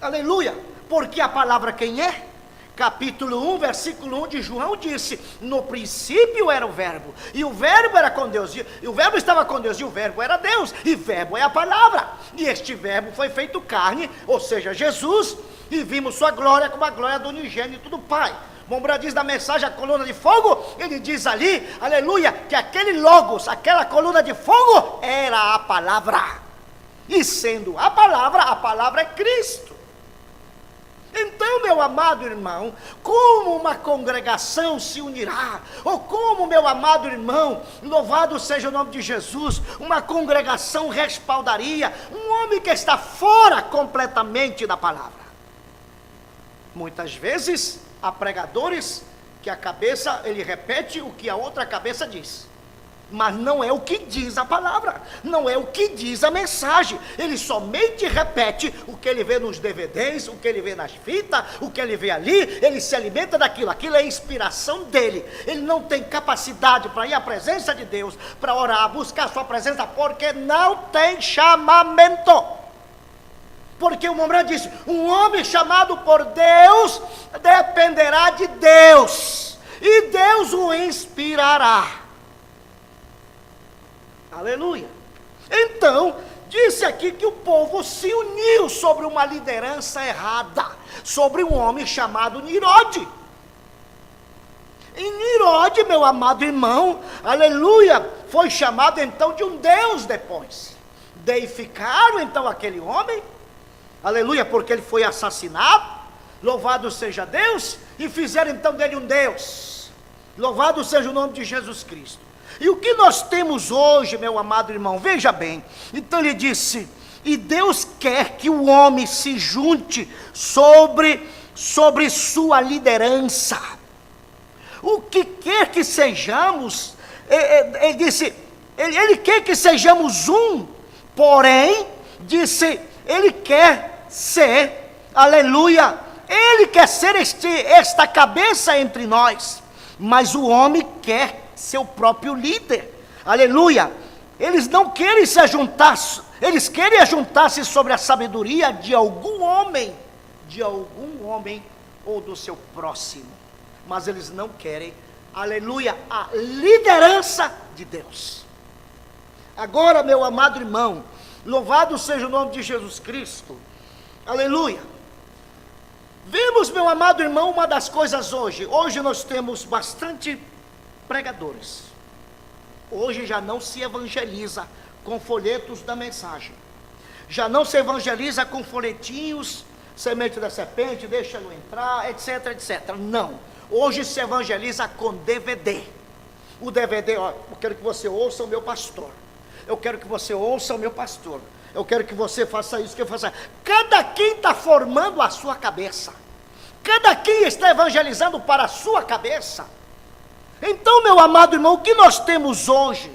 Aleluia, porque a palavra quem é? Capítulo 1, versículo 1 de João disse, no princípio era o verbo, e o verbo era com Deus, e o verbo estava com Deus, e o verbo era Deus, e verbo é a palavra, e este verbo foi feito carne, ou seja, Jesus, e vimos sua glória como a glória do unigênito do Pai. Mombra diz da mensagem, a coluna de fogo, ele diz ali, aleluia, que aquele logos, aquela coluna de fogo, era a palavra. E sendo a palavra é Cristo. Então, meu amado irmão, como uma congregação se unirá? Ou como, meu amado irmão, louvado seja o nome de Jesus, uma congregação respaldaria um homem que está fora completamente da palavra? Muitas vezes, há pregadores que a cabeça, ele repete o que a outra cabeça diz. Mas não é o que diz a palavra, não é o que diz a mensagem. Ele somente repete o que ele vê nos DVDs, o que ele vê nas fitas, o que ele vê ali. Ele se alimenta daquilo, aquilo é a inspiração dele. Ele não tem capacidade para ir à presença de Deus, para orar, buscar a sua presença, porque não tem chamamento. Porque o Mombra disse, um homem chamado por Deus dependerá de Deus, e Deus o inspirará. Aleluia. Então, disse aqui que o povo se uniu sobre uma liderança errada, sobre um homem chamado Nirode. E Nirode, meu amado irmão, aleluia, foi chamado então de um Deus depois. Deificaram então aquele homem, aleluia, porque ele foi assassinado, louvado seja Deus, e fizeram então dele um Deus. Louvado seja o nome de Jesus Cristo. E o que nós temos hoje, meu amado irmão, veja bem, então ele disse, e Deus quer que o homem se junte sobre sua liderança. O que quer que sejamos, ele disse, ele quer que sejamos um, porém, disse, ele quer ser, aleluia, ele quer ser esta cabeça entre nós, mas o homem quer seu próprio líder, aleluia. Eles não querem se ajuntar, eles querem ajuntar-se sobre a sabedoria de algum homem ou do seu próximo, mas eles não querem, aleluia, a liderança de Deus. Agora, meu amado irmão, louvado seja o nome de Jesus Cristo, aleluia. Vemos, meu amado irmão, uma das coisas hoje nós temos bastante pregadores. Hoje já não se evangeliza com folhetos da mensagem, já não se evangeliza com folhetinhos, semente da serpente, deixa-lo entrar, etc, etc. Não, hoje se evangeliza com DVD. O DVD, ó, eu quero que você ouça o meu pastor, eu quero que você ouça o meu pastor, eu quero que você faça isso, que eu faça. Cada quem está formando a sua cabeça, cada quem está evangelizando para a sua cabeça. Então, meu amado irmão, o que nós temos hoje,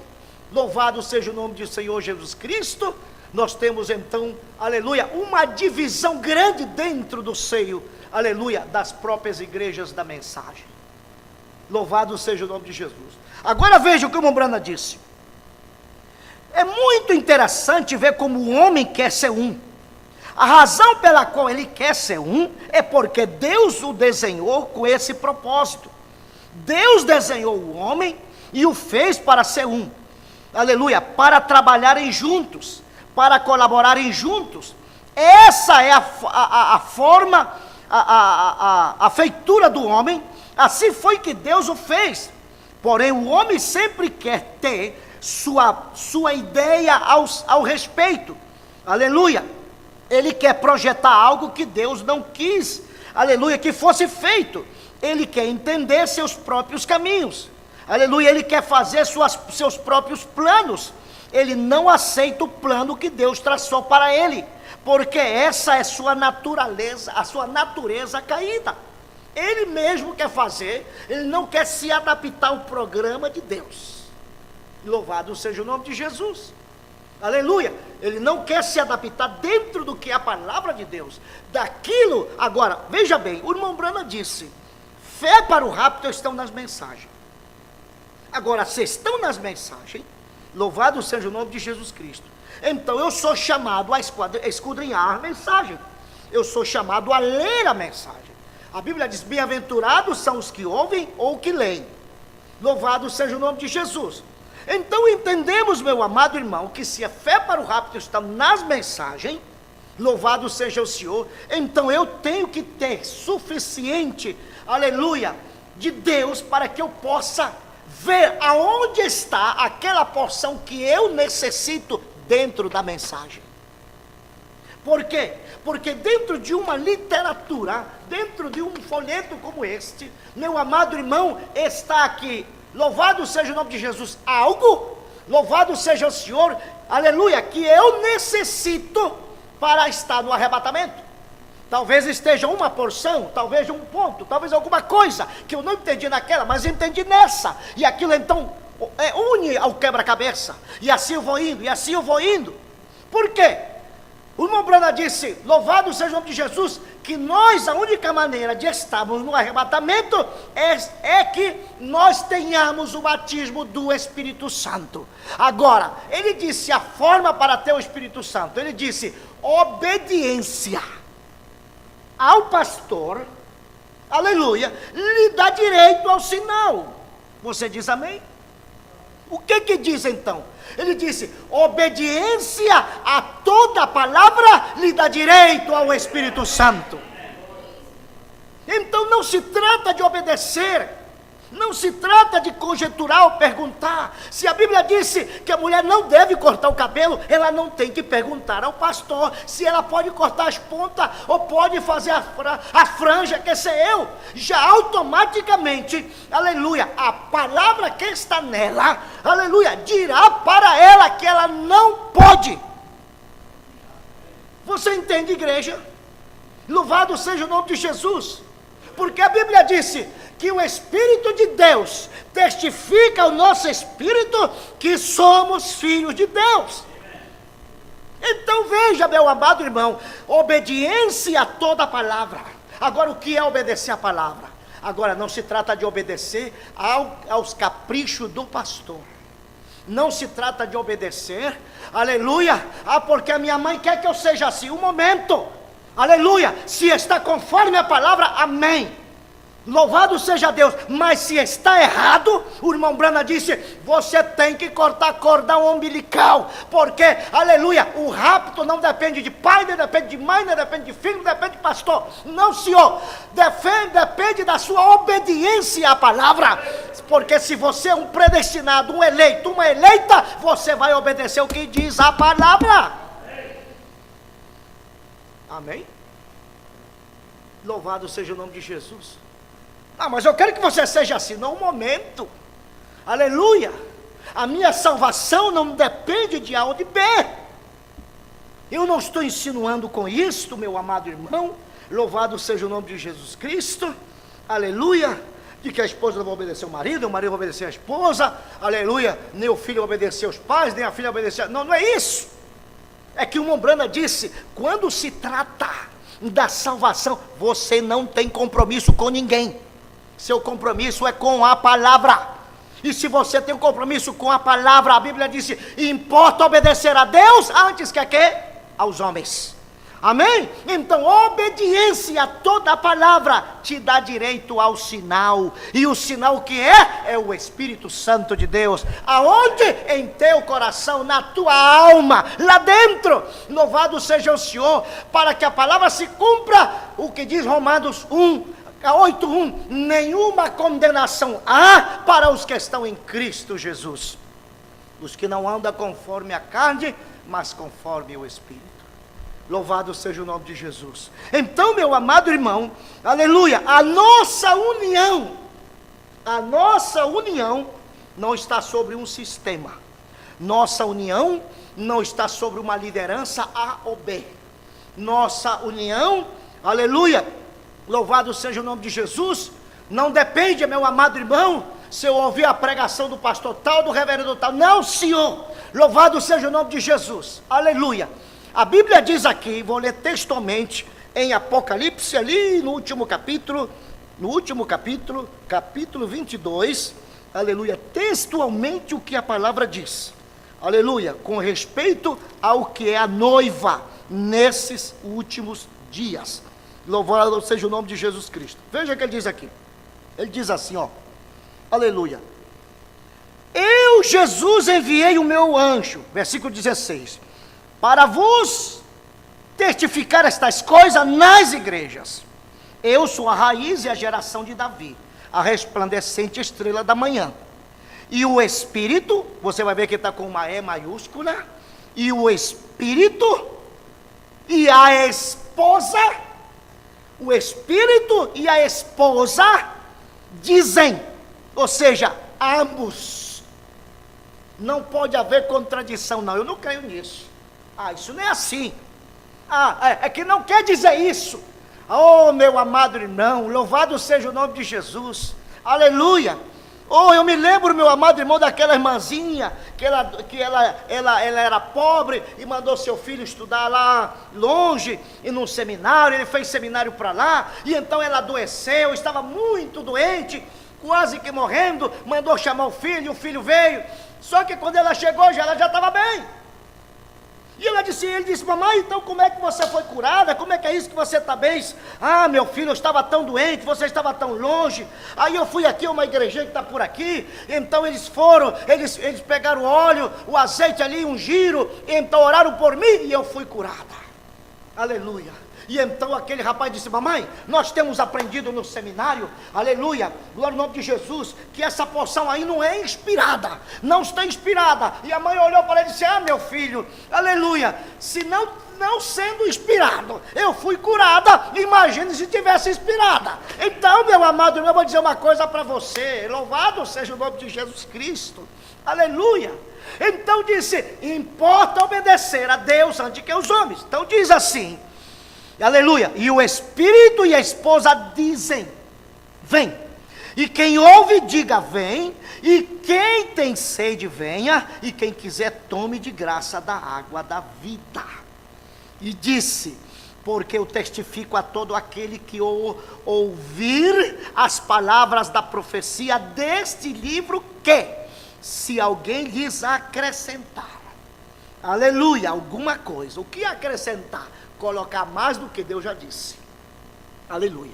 louvado seja o nome do Senhor Jesus Cristo, nós temos então, aleluia, uma divisão grande dentro do seio, aleluia, das próprias igrejas da mensagem. Louvado seja o nome de Jesus. Agora veja o que o Mombrana disse. É muito interessante ver como o homem quer ser um. A razão pela qual ele quer ser um, é porque Deus o desenhou com esse propósito. Deus desenhou o homem e o fez para ser um, aleluia, para trabalharem juntos, para colaborarem juntos. Essa é a forma, a feitura do homem, assim foi que Deus o fez. Porém, o homem sempre quer ter sua ideia ao respeito, aleluia. Ele quer projetar algo que Deus não quis, aleluia, que fosse feito. Ele quer entender seus próprios caminhos, aleluia, ele quer fazer seus próprios planos. Ele não aceita o plano que Deus traçou para ele, porque essa é sua natureza, a sua natureza caída. Ele mesmo quer fazer, ele não quer se adaptar ao programa de Deus. Louvado seja o nome de Jesus, aleluia. Ele não quer se adaptar dentro do que é a palavra de Deus, daquilo. Agora, veja bem, o irmão Brana disse, fé para o rapto estão nas mensagens. Agora, se estão nas mensagens, louvado seja o nome de Jesus Cristo, então eu sou chamado a esquadrinhar a mensagem, eu sou chamado a ler a mensagem. A Bíblia diz, bem-aventurados são os que ouvem ou que leem. Louvado seja o nome de Jesus. Então entendemos, meu amado irmão, que se a fé para o rapto está nas mensagens, louvado seja o Senhor, então eu tenho que ter suficiente, aleluia, de Deus, para que eu possa ver aonde está aquela porção que eu necessito dentro da mensagem. Por quê? Porque dentro de uma literatura, dentro de um folheto como este, meu amado irmão, está aqui, louvado seja o nome de Jesus, algo, louvado seja o Senhor, aleluia, que eu necessito para estar no arrebatamento. Talvez esteja uma porção, talvez um ponto, talvez alguma coisa que eu não entendi naquela, mas entendi nessa, e aquilo então une ao quebra-cabeça, e assim eu vou indo, e assim eu vou indo. Por quê? O irmão Branham disse, louvado seja o nome de Jesus, que nós, a única maneira de estarmos no arrebatamento é que nós tenhamos o batismo do Espírito Santo. Agora, ele disse a forma para ter o Espírito Santo, ele disse, obediência ao pastor, aleluia, lhe dá direito ao sinal. Você diz amém? O que diz então? Ele disse, obediência a toda palavra lhe dá direito ao Espírito Santo. Então não se trata de obedecer, não se trata de conjecturar ou perguntar. Se a Bíblia disse que a mulher não deve cortar o cabelo, ela não tem que perguntar ao pastor se ela pode cortar as pontas ou pode fazer a franja, que sei eu. Já automaticamente, aleluia, a palavra que está nela, aleluia, dirá para ela que ela não pode. Você entende, igreja? Louvado seja o nome de Jesus, porque a Bíblia disse que o Espírito de Deus testifica ao nosso espírito que somos filhos de Deus. Então veja, meu amado irmão, obediência a toda a palavra. Agora, o que é obedecer a palavra? Agora, não se trata de obedecer aos caprichos do pastor. Não se trata de obedecer, aleluia, porque a minha mãe quer que eu seja assim. Um momento, aleluia, se está conforme a palavra, amém. Louvado seja Deus, mas se está errado, o irmão Branham disse, você tem que cortar cordão umbilical, porque, aleluia, o rapto não depende de pai, não depende de mãe, não depende de filho, não depende de pastor, não senhor, depende da sua obediência à palavra, porque se você é um predestinado, um eleito, uma eleita, você vai obedecer o que diz a palavra. Amém? Louvado seja o nome de Jesus. Mas eu quero que você seja assim. Não, um momento, aleluia, a minha salvação não depende de A ou de B. Eu não estou insinuando com isto, meu amado irmão, louvado seja o nome de Jesus Cristo, aleluia, de que a esposa não vai obedecer o marido vai obedecer a esposa, aleluia, nem o filho vai obedecer os pais, nem a filha vai obedecer, não é isso. É que o irmão Branham disse, quando se trata da salvação, você não tem compromisso com ninguém. Seu compromisso é com a palavra. E se você tem um compromisso com a palavra, a Bíblia disse, importa obedecer a Deus antes que a quê? Aos homens. Amém? Então, obediência a toda a palavra te dá direito ao sinal. E o sinal que é o Espírito Santo de Deus. Aonde? Em teu coração, na tua alma, lá dentro. Louvado seja o Senhor, para que a palavra se cumpra, o que diz Romanos 8:1, nenhuma condenação há para os que estão em Cristo Jesus, os que não andam conforme a carne, mas conforme o Espírito. Louvado seja o nome de Jesus. Então, meu amado irmão, aleluia, a nossa união não está sobre um sistema, nossa união não está sobre uma liderança A ou B, nossa união, aleluia, louvado seja o nome de Jesus, não depende, meu amado irmão, se eu ouvir a pregação do pastor tal, do reverendo tal, não senhor, louvado seja o nome de Jesus, aleluia. A Bíblia diz aqui, vou ler textualmente, em Apocalipse, ali no último capítulo, capítulo 22, aleluia, textualmente o que a palavra diz, aleluia, com respeito ao que é a noiva, nesses últimos dias. Louvado seja o nome de Jesus Cristo. Veja o que ele diz aqui. Ele diz assim, aleluia. Eu, Jesus, enviei o meu anjo, versículo 16, para vos testificar estas coisas nas igrejas. Eu sou a raiz e a geração de Davi, a resplandecente estrela da manhã. E o Espírito, você vai ver que está com uma E maiúscula, e o Espírito e a esposa, o Espírito e a esposa dizem, ou seja, ambos. Não pode haver contradição, não, eu não creio nisso. Isso não é assim. É que não quer dizer isso. Oh, meu amado irmão, louvado seja o nome de Jesus, aleluia. Oh, eu me lembro, meu amado irmão, daquela irmãzinha, que ela era pobre e mandou seu filho estudar lá longe, e num seminário, ele fez seminário para lá, e então ela adoeceu, estava muito doente, quase que morrendo, mandou chamar o filho veio, só que quando ela chegou, ela já estava bem. E ele disse, mamãe, então como é que você foi curada? Como é que é isso que você está bem? Meu filho, eu estava tão doente, você estava tão longe. Aí eu fui aqui a uma igreja que está por aqui. Então eles pegaram o óleo, o azeite ali, ungiram, então oraram por mim e eu fui curada. Aleluia. E então aquele rapaz disse, mamãe, nós temos aprendido no seminário, aleluia, glória ao nome de Jesus, que essa porção aí não é inspirada, não está inspirada. E a mãe olhou para ele e disse, meu filho, aleluia, se não sendo inspirado, eu fui curada, imagine se tivesse inspirada. Então, meu amado irmão, eu vou dizer uma coisa para você, louvado seja o nome de Jesus Cristo, aleluia. Então disse, importa obedecer a Deus antes que aos homens. Então diz assim, aleluia, e o Espírito e a esposa dizem, vem, e quem ouve diga vem, e quem tem sede venha, e quem quiser tome de graça da água da vida. E disse, porque eu testifico a todo aquele que ouvir as palavras da profecia deste livro, que se alguém lhes acrescentar, aleluia, alguma coisa, o que acrescentar? Colocar mais do que Deus já disse, aleluia,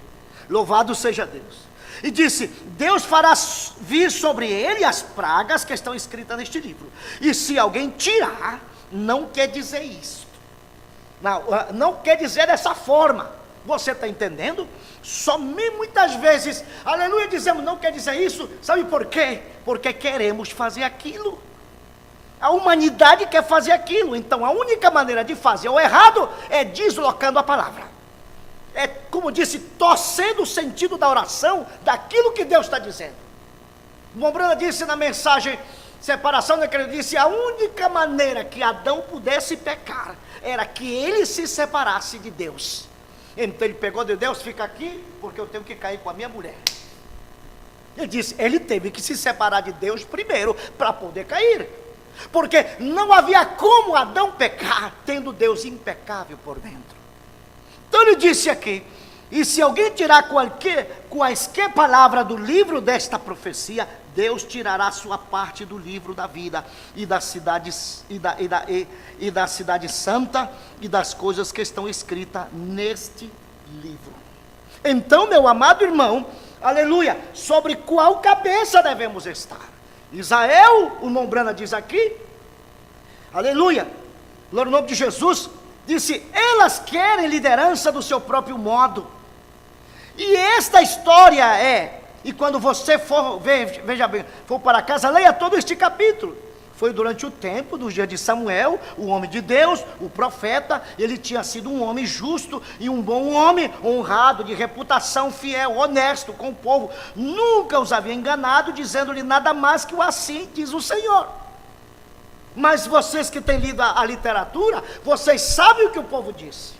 louvado seja Deus. E disse, Deus fará vir sobre ele as pragas que estão escritas neste livro, e se alguém tirar, não quer dizer isso, não quer dizer dessa forma, você está entendendo? Muitas vezes, aleluia, dizemos não quer dizer isso, sabe por quê? Porque queremos fazer aquilo. A humanidade quer fazer aquilo, então a única maneira de fazer o errado é deslocando a palavra. É como disse, torcendo o sentido da oração daquilo que Deus está dizendo. O Mombrana disse na mensagem separação, que ele disse, a única maneira que Adão pudesse pecar era que ele se separasse de Deus. Então ele pegou de Deus, fica aqui, porque eu tenho que cair com a minha mulher. Ele disse, ele teve que se separar de Deus primeiro, para poder cair. Porque não havia como Adão pecar, tendo Deus impecável por dentro. Então ele disse aqui, e se alguém tirar quaisquer palavra do livro desta profecia, Deus tirará sua parte do livro da vida, e da cidade santa, e das coisas que estão escritas neste livro. Então, meu amado irmão, aleluia, sobre qual cabeça devemos estar? Israel, o Mombrana diz aqui, aleluia, glória ao nome de Jesus, disse, elas querem liderança do seu próprio modo, e esta história e quando você for, veja bem, for para casa, leia todo este capítulo, foi durante o tempo, dos dias de Samuel, o homem de Deus, o profeta, ele tinha sido um homem justo, e um bom homem, honrado, de reputação, fiel, honesto com o povo, nunca os havia enganado, dizendo-lhe nada mais que o assim diz o Senhor. Mas vocês que têm lido a literatura, vocês sabem o que o povo disse,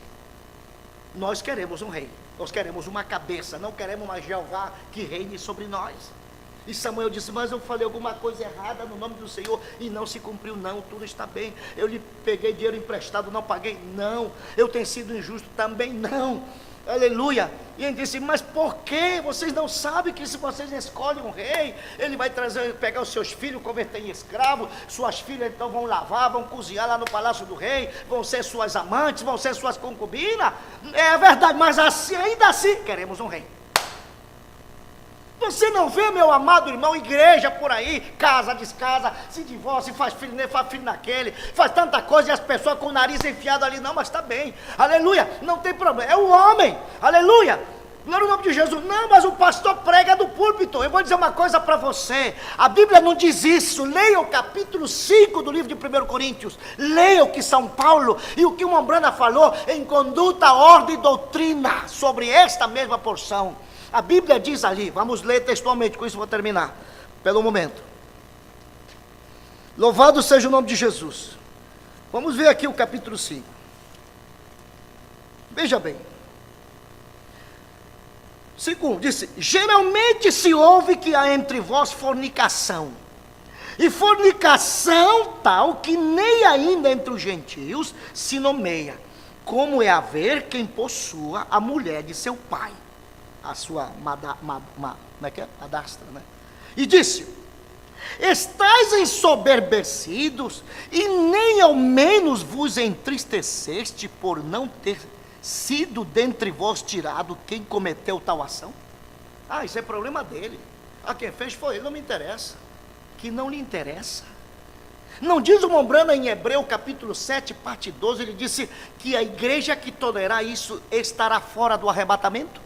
nós queremos um rei, nós queremos uma cabeça, não queremos mais Jeová que reine sobre nós. E Samuel disse, mas eu falei alguma coisa errada no nome do Senhor, e não se cumpriu. Não, tudo está bem, eu lhe peguei dinheiro emprestado, não paguei, não, eu tenho sido injusto também, não, aleluia. E ele disse, mas por que vocês não sabem que se vocês escolhem um rei, ele vai pegar os seus filhos, converter em escravo, suas filhas então vão lavar, vão cozinhar lá no palácio do rei, vão ser suas amantes, vão ser suas concubinas? É verdade, mas assim, ainda assim, queremos um rei. Você não vê, meu amado irmão, igreja por aí, casa, descasa, se divorcia, faz filho nele, faz filho naquele, faz tanta coisa, e as pessoas com o nariz enfiado ali, não, mas está bem, aleluia, não tem problema, é o homem, aleluia, Glória ao nome de Jesus. Não, mas o pastor prega do púlpito. Eu vou dizer uma coisa para você. A Bíblia não diz isso. Leia o capítulo 5 do livro de 1 Coríntios. Leia o que São Paulo e o que o Mombrana falou em conduta, ordem e doutrina sobre esta mesma porção. A Bíblia diz ali, vamos ler textualmente, com isso vou terminar, pelo momento. Louvado seja o nome de Jesus. Vamos ver aqui o capítulo 5. Veja bem. 5, disse: geralmente se ouve que há entre vós fornicação, e fornicação tal que nem ainda entre os gentios se nomeia, como é haver quem possua a mulher de seu pai, a sua madrasta, né? E disse: estais ensoberbecidos, e nem ao menos vos entristeceste por não ter sido dentre vós tirado quem cometeu tal ação? Isso é problema dele. Quem fez foi ele, não me interessa. Que não lhe interessa. Não diz o Mombrana em Hebreu capítulo 7, parte 12, ele disse que a igreja que tolerar isso estará fora do arrebatamento?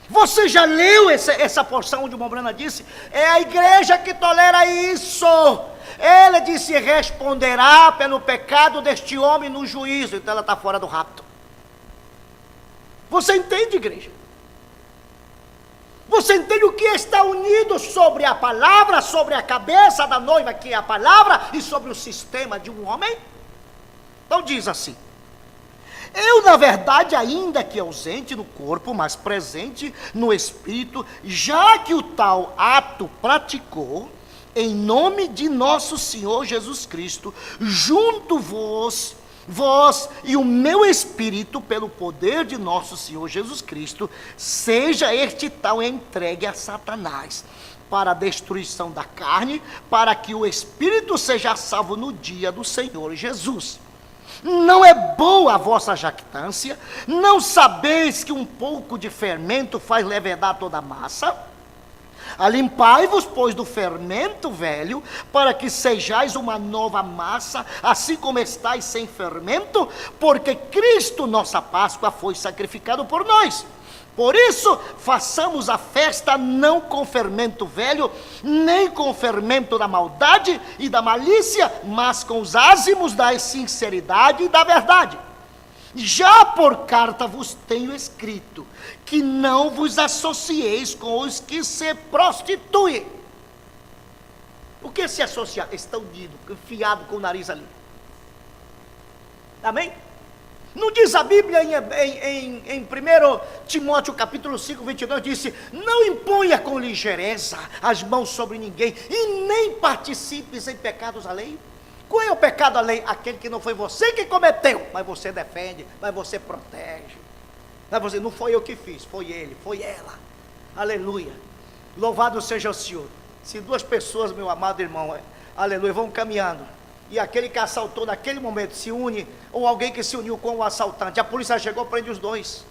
Você já leu essa porção onde o Mombrana disse? É a igreja que tolera isso. Ela disse: responderá pelo pecado deste homem no juízo. Então ela está fora do rapto. Você entende, igreja? Você entende o que está unido sobre a palavra, sobre a cabeça da noiva, que é a palavra, e sobre o sistema de um homem? Então diz assim: eu, na verdade, ainda que ausente no corpo, mas presente no espírito, já que o tal ato praticou, em nome de nosso Senhor Jesus Cristo, junto vós e o meu espírito, pelo poder de nosso Senhor Jesus Cristo, seja este tal entregue a Satanás, para a destruição da carne, para que o espírito seja salvo no dia do Senhor Jesus. Não é boa a vossa jactância? Não sabeis que um pouco de fermento faz levedar toda a massa? Alimpai-vos, pois, do fermento velho, para que sejais uma nova massa, assim como estáis sem fermento, porque Cristo, nossa Páscoa, foi sacrificado por nós. Por isso, façamos a festa não com fermento velho, nem com fermento da maldade e da malícia, mas com os ázimos da sinceridade e da verdade. Já por carta vos tenho escrito, que não vos associeis com os que se prostituem. O que se associar? Escondido, enfiado com o nariz ali. Amém? Não diz a Bíblia em 1 Timóteo capítulo 5, 22, disse: não imponha com ligeireza as mãos sobre ninguém, e nem participes em pecados alheios. Qual é o pecado alheio? Aquele que não foi você que cometeu, mas você defende, mas você protege. Mas você, não foi eu que fiz, foi ele, foi ela. Aleluia. Louvado seja o Senhor. Se duas pessoas, meu amado irmão, aleluia, vão caminhando, e aquele que assaltou naquele momento se une, ou alguém que se uniu com o assaltante, a polícia chegou, prende os dois.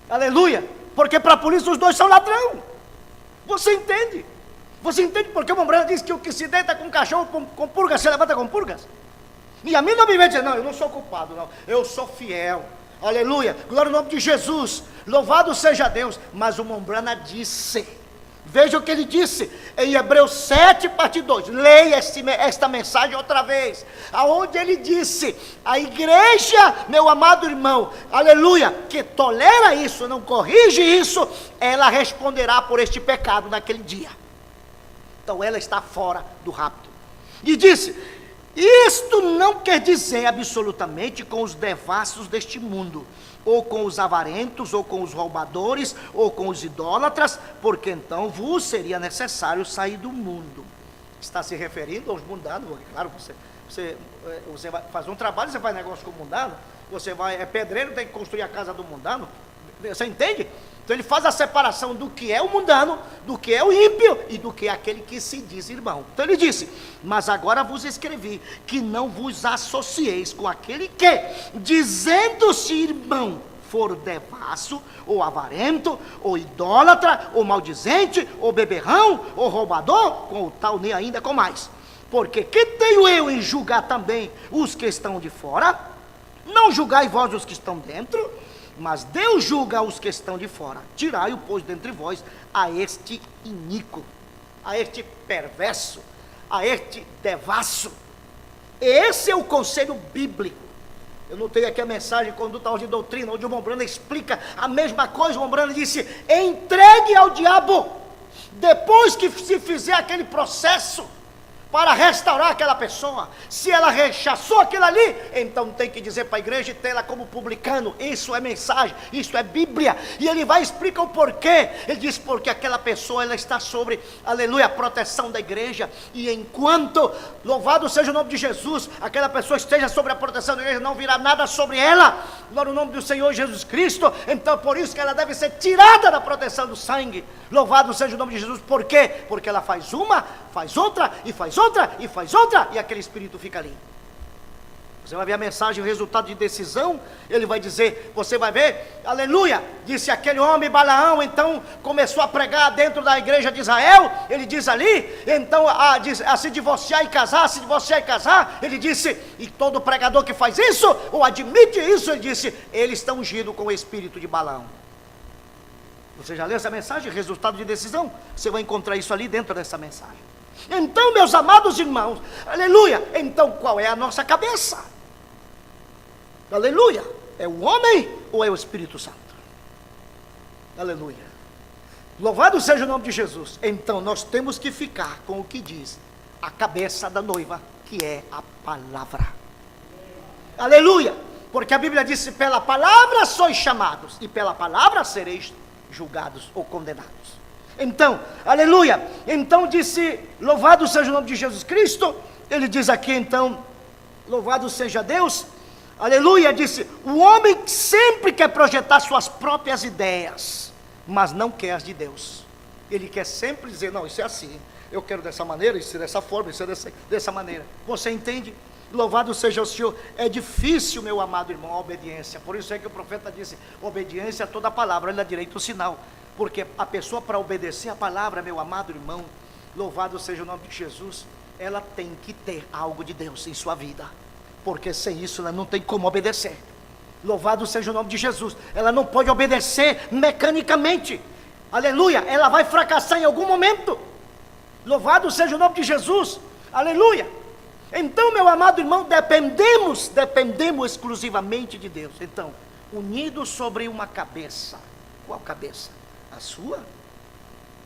Aleluia. Porque para a polícia os dois são ladrão. Você entende? Você entende porque o Mombrana diz que o que se deita com cachorro com purgas, se levanta com purgas? E a mim não me vem dizer: não, eu não sou culpado, não, eu sou fiel. Aleluia, glória ao nome de Jesus, louvado seja Deus. Mas o Mombrana disse, veja o que ele disse em Hebreus 7, parte 2, leia esta mensagem outra vez, aonde ele disse: a igreja, meu amado irmão, aleluia, que tolera isso, não corrige isso, ela responderá por este pecado naquele dia. Então ela está fora do rapto. E disse: isto não quer dizer absolutamente com os devassos deste mundo, ou com os avarentos, ou com os roubadores, ou com os idólatras, porque então vos seria necessário sair do mundo. Está se referindo aos mundanos, porque claro, você vai fazer um trabalho, você faz negócio com o mundano, você é pedreiro, tem que construir a casa do mundano, você entende? Então ele faz a separação do que é o mundano, do que é o ímpio e do que é aquele que se diz irmão. Então ele disse: mas agora vos escrevi que não vos associeis com aquele que, dizendo-se irmão, for devasso, ou avarento, ou idólatra, ou maldizente, ou beberrão, ou roubador, com o tal nem ainda com mais. Porque que tenho eu em julgar também os que estão de fora? Não julgai vós os que estão dentro. Mas Deus julga os que estão de fora. Tirai-o, pois, dentre vós, a este iníquo, a este perverso, a este devasso. Esse é o conselho bíblico. Eu notei aqui a mensagem, Conduta, Ordem e Doutrina, onde o Mombrana explica a mesma coisa. O Mombrana disse: entregue ao diabo, depois que se fizer aquele processo para restaurar aquela pessoa. Se ela rechaçou aquilo ali, então tem que dizer para a igreja e ter ela como publicano. Isso é mensagem, isso é Bíblia. E ele vai explicar o porquê. Ele diz: porque aquela pessoa, ela está sobre, aleluia, a proteção da igreja. E enquanto, louvado seja o nome de Jesus, aquela pessoa esteja sobre a proteção da igreja, não virá nada sobre ela, no nome do Senhor Jesus Cristo. Então por isso que ela deve ser tirada da proteção do sangue. Louvado seja o nome de Jesus. Por quê? Porque ela faz uma, faz outra, e faz outra, e faz outra, e aquele espírito fica ali. Você vai ver a mensagem, o resultado de decisão. Ele vai dizer, você vai ver, aleluia, disse aquele homem Balaão, então começou a pregar dentro da igreja de Israel. Ele diz ali, então a se divorciar e casar, se divorciar e casar. Ele disse, e todo pregador que faz isso, ou admite isso, ele disse, eles estão ungidos com o espírito de Balaão. Você já leu essa mensagem, resultado de decisão? Você vai encontrar isso ali dentro dessa mensagem. Então, meus amados irmãos, aleluia, então qual é a nossa cabeça? Aleluia, é o homem ou é o Espírito Santo? Aleluia, louvado seja o nome de Jesus. Então nós temos que ficar com o que diz a cabeça da noiva, que é a palavra. Aleluia, porque a Bíblia diz: pela palavra sois chamados, e pela palavra sereis julgados ou condenados. Então, aleluia, então disse, louvado seja o nome de Jesus Cristo. Ele diz aqui então, louvado seja Deus, aleluia, disse, o homem sempre quer projetar suas próprias ideias, mas não quer as de Deus. Ele quer sempre dizer, não, isso é assim, eu quero dessa maneira, isso é dessa forma, isso é dessa maneira. Você entende? Louvado seja o Senhor. É difícil, meu amado irmão, a obediência. Por isso é que o profeta disse, obediência a toda palavra, ele dá direito ao sinal. Porque a pessoa, para obedecer a palavra, meu amado irmão, louvado seja o nome de Jesus, ela tem que ter algo de Deus em sua vida, porque sem isso ela não tem como obedecer. Louvado seja o nome de Jesus. Ela não pode obedecer mecanicamente, aleluia, ela vai fracassar em algum momento. Louvado seja o nome de Jesus, aleluia. Então, meu amado irmão, dependemos exclusivamente de Deus. Então, unidos sobre uma cabeça. Qual cabeça? A sua?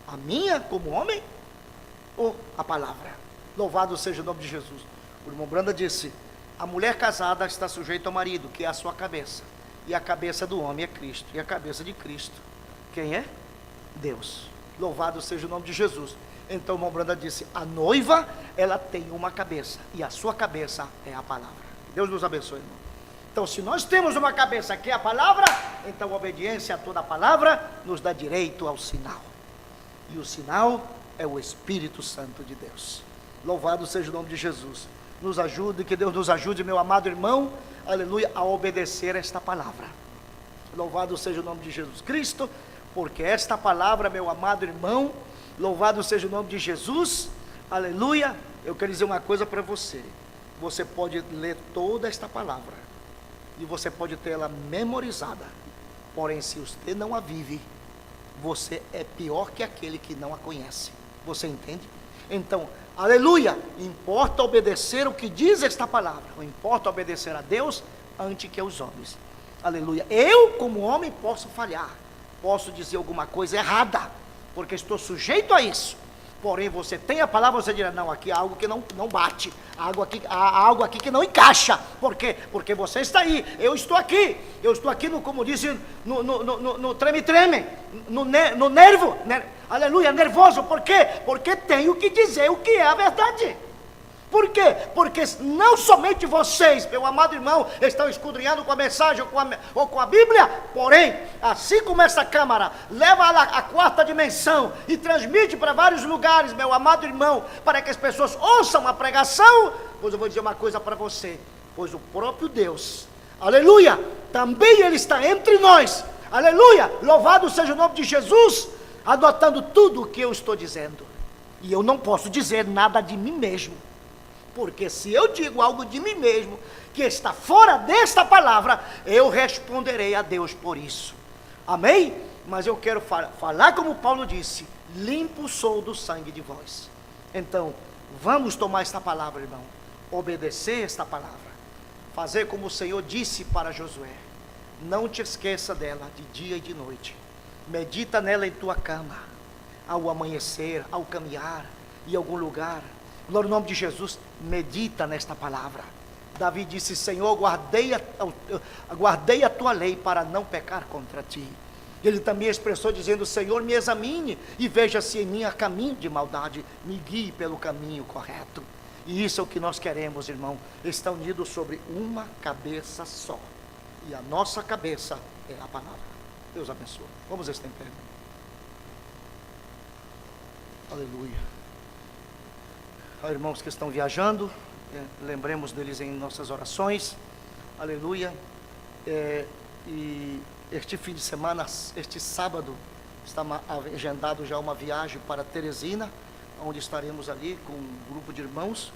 A minha, como homem? Ou a palavra? Louvado seja o nome de Jesus. O irmão Branda disse, a mulher casada está sujeita ao marido, que é a sua cabeça. E a cabeça do homem é Cristo. E a cabeça de Cristo, quem é? Deus. Louvado seja o nome de Jesus. Então o irmão Branda disse, a noiva, ela tem uma cabeça, e a sua cabeça é a palavra. Deus nos abençoe, irmão. Então, se nós temos uma cabeça que é a palavra, então a obediência a toda a palavra nos dá direito ao sinal. E o sinal é o Espírito Santo de Deus. Louvado seja o nome de Jesus. Nos ajude, que Deus nos ajude, meu amado irmão, aleluia, a obedecer esta palavra. Louvado seja o nome de Jesus Cristo, porque esta palavra, meu amado irmão, louvado seja o nome de Jesus, aleluia. Eu quero dizer uma coisa para você. Você pode ler toda esta palavra e você pode ter ela memorizada, porém se você não a vive, você é pior que aquele que não a conhece. Você entende? Então, aleluia, importa obedecer o que diz esta palavra, não importa obedecer a Deus antes que aos homens. Aleluia. Eu, como homem, posso falhar, posso dizer alguma coisa errada, porque estou sujeito a isso. Porém, você tem a palavra, você dirá, não, aqui há algo que não bate, há algo aqui que não encaixa. Por quê? Porque você está aí, eu estou aqui, como disse, no treme-treme, no nervo, aleluia, nervoso. Por quê? Porque tenho que dizer o que é a verdade. Por quê? Porque não somente vocês, meu amado irmão, estão escudrinhando com a mensagem ou com a Bíblia, porém, assim como essa câmara leva à quarta dimensão e transmite para vários lugares, meu amado irmão, para que as pessoas ouçam a pregação, pois eu vou dizer uma coisa para você, pois o próprio Deus, aleluia, também Ele está entre nós, aleluia, louvado seja o nome de Jesus, anotando tudo o que eu estou dizendo. E eu não posso dizer nada de mim mesmo, Porque se eu digo algo de mim mesmo, que está fora desta palavra, eu responderei a Deus por isso. Amém? Mas eu quero falar como Paulo disse: limpo sou do sangue de vós. Então, vamos tomar esta palavra, irmão, obedecer esta palavra, fazer como o Senhor disse para Josué: não te esqueça dela de dia e de noite, medita nela em tua cama, ao amanhecer, ao caminhar, em algum lugar. No nome de Jesus, medita nesta palavra. Davi disse: Senhor, guardei a tua lei para não pecar contra ti. Ele também expressou dizendo: Senhor, me examine e veja se em mim há caminho de maldade, me guie pelo caminho correto. E isso é o que nós queremos, irmão, estar unidos sobre uma cabeça só, e a nossa cabeça é a palavra. Deus abençoe. Vamos estar em pé. Aleluia. Irmãos que estão viajando, lembremos deles em nossas orações. Aleluia. E este fim de semana, este sábado, está agendado já uma viagem para Teresina, onde estaremos ali com um grupo de irmãos,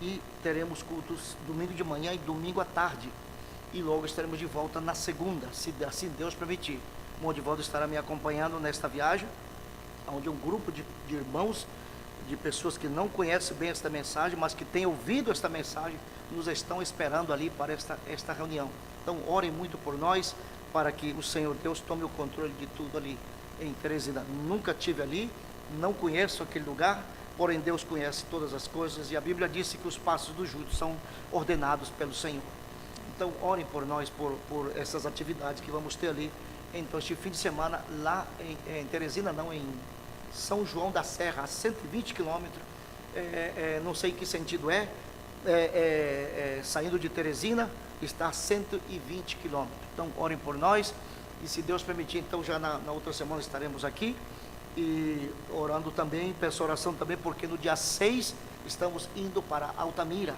e teremos cultos domingo de manhã e domingo à tarde, e logo estaremos de volta na segunda, se assim Deus permitir. O irmão Divaldo estará me acompanhando nesta viagem, onde um grupo de irmãos, de pessoas que não conhecem bem esta mensagem, mas que têm ouvido esta mensagem, nos estão esperando ali para esta reunião. Então orem muito por nós, para que o Senhor Deus tome o controle de tudo ali em Teresina. Nunca estive ali, não conheço aquele lugar, porém Deus conhece todas as coisas, e a Bíblia disse que os passos do justo são ordenados pelo Senhor. Então orem por nós, por essas atividades que vamos ter ali. Então este fim de semana lá em Teresina, não, em São João da Serra, a 120 quilômetros, não sei em que sentido saindo de Teresina, está a 120 quilômetros. Então orem por nós, e se Deus permitir, então já na outra semana estaremos aqui, e orando também, peço oração também, porque no dia 6 estamos indo para Altamira,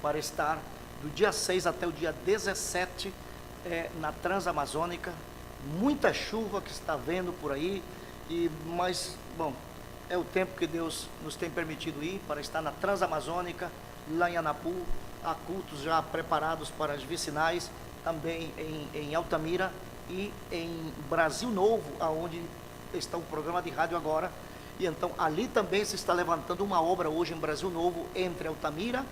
para estar do dia 6 até o dia 17 na Transamazônica. Muita chuva que está vendo por aí, mas, bom, é o tempo que Deus nos tem permitido ir para estar na Transamazônica, lá em Anapu. Há cultos já preparados para as vicinais, também em Altamira e em Brasil Novo, aonde está o programa de rádio agora. E então ali também se está levantando uma obra hoje em Brasil Novo, entre Altamira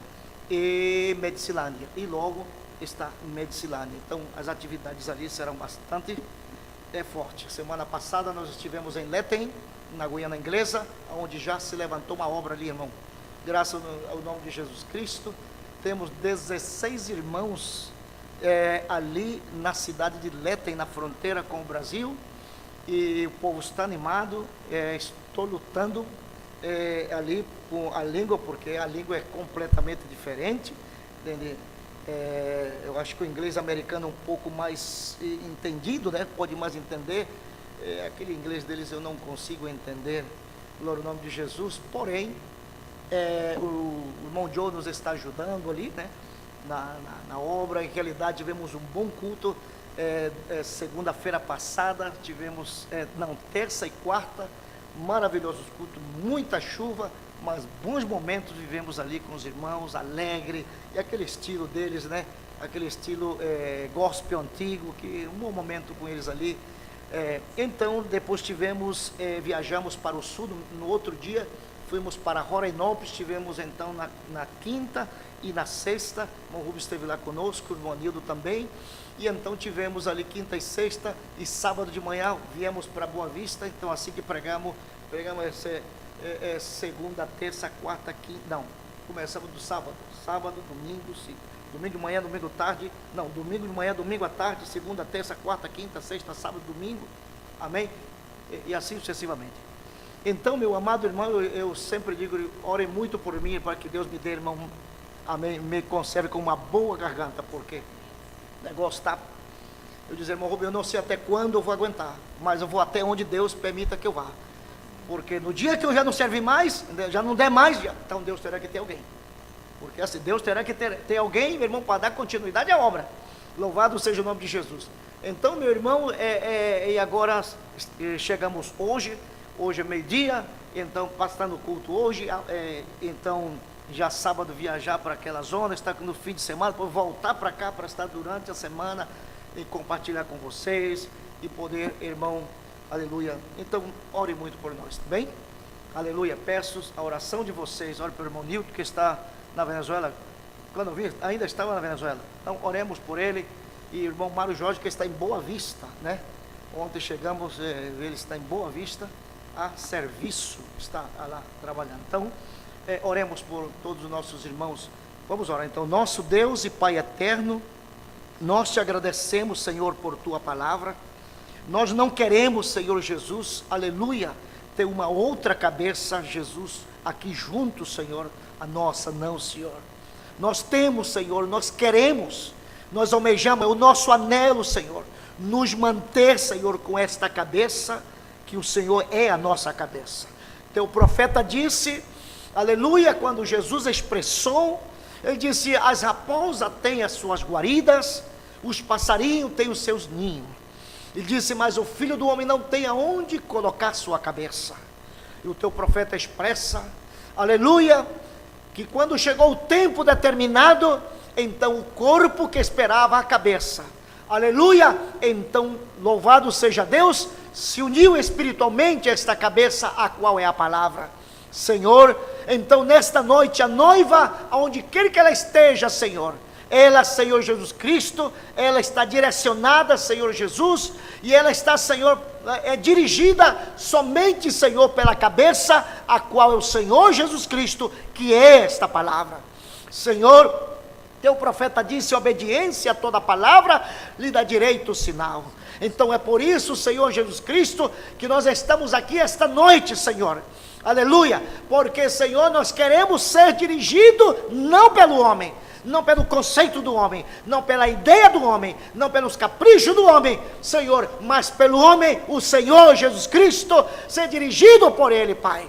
e Medicilândia, e logo está Medicilândia. Então as atividades ali serão bastante fortes. Semana passada nós estivemos em Letem, na Guiana Inglesa, onde já se levantou uma obra ali, irmão. Graças ao nome de Jesus Cristo, temos 16 irmãos ali na cidade de Letem, na fronteira com o Brasil, e o povo está animado. Estou lutando ali com a língua, porque a língua é completamente diferente, entende? Eu acho que o inglês americano é um pouco mais entendido, né? Pode mais entender. Aquele inglês deles eu não consigo entender, glória ao nome de Jesus. Porém, o irmão Joe nos está ajudando ali, né? Na obra. Em realidade tivemos um bom culto. Segunda-feira passada tivemos, terça e quarta, maravilhosos cultos, muita chuva, mas bons momentos vivemos ali com os irmãos, alegre, e aquele estilo deles, né? Aquele estilo gospel antigo, que um bom momento com eles ali. Então depois viajamos para o sul. No outro dia fomos para Rorainópolis, estivemos então na quinta e na sexta. O irmão Rubens esteve lá conosco, o irmão Anildo também. E então tivemos ali quinta e sexta, e sábado de manhã viemos para Boa Vista. Então assim que pregamos segunda, terça, quarta, quinta, não, começamos do sábado, domingo, domingo de manhã, domingo tarde, não, domingo de manhã, domingo à tarde, segunda, terça, quarta, quinta, sexta, sábado, domingo, amém? E assim sucessivamente. Então, meu amado irmão, eu sempre digo, orem muito por mim, para que Deus me dê, irmão, amém, me conserve com uma boa garganta, porque o negócio está, eu dizer, irmão Rubem, eu não sei até quando eu vou aguentar, mas eu vou até onde Deus permita que eu vá, porque no dia que eu já não servir mais, já não der mais, então Deus terá que ter alguém, porque assim, Deus terá que ter alguém, meu irmão, para dar continuidade à obra. Louvado seja o nome de Jesus. Então, meu irmão, e agora chegamos hoje é meio-dia, então passando o culto hoje, então já sábado viajar para aquela zona, estar no fim de semana, para voltar para cá, para estar durante a semana e compartilhar com vocês e poder, irmão, aleluia. Então, ore muito por nós, tá bem? Aleluia, peço a oração de vocês, ore pelo irmão Nilton, que está na Venezuela. Quando eu vi, ainda estava na Venezuela. Então, oremos por ele. E o irmão Mário Jorge, que está em Boa Vista, né? Ontem chegamos, ele está em Boa Vista, a serviço, está lá trabalhando. Então, oremos por todos os nossos irmãos. Vamos orar então. Nosso Deus e Pai eterno, nós te agradecemos, Senhor, por tua palavra. Nós não queremos, Senhor Jesus, aleluia, ter uma outra cabeça, Jesus, aqui junto, Senhor, a nossa, não, Senhor. Nós temos, Senhor, nós queremos, nós almejamos, é o nosso anelo, Senhor, nos manter, Senhor, com esta cabeça, que o Senhor é a nossa cabeça. Teu profeta disse, aleluia, quando Jesus expressou, ele disse, as raposas têm as suas guaridas, os passarinhos têm os seus ninhos. Ele disse, mas o Filho do Homem não tem aonde colocar sua cabeça. E o teu profeta expressa, aleluia, que quando chegou o tempo determinado, então o corpo que esperava a cabeça, aleluia, então louvado seja Deus, se uniu espiritualmente a esta cabeça, a qual é a palavra. Senhor, então nesta noite a noiva, aonde quer que ela esteja, Senhor, ela, Senhor Jesus Cristo, ela está direcionada, Senhor Jesus, e ela está, Senhor, dirigida somente, Senhor, pela cabeça, a qual é o Senhor Jesus Cristo, que é esta palavra. Senhor, teu profeta disse, obediência a toda palavra, lhe dá direito o sinal. Então é por isso, Senhor Jesus Cristo, que nós estamos aqui esta noite, Senhor, aleluia, porque, Senhor, nós queremos ser dirigidos, não pelo homem, não pelo conceito do homem, não pela ideia do homem, não pelos caprichos do homem, Senhor, mas pelo homem, o Senhor Jesus Cristo, ser dirigido por Ele, Pai.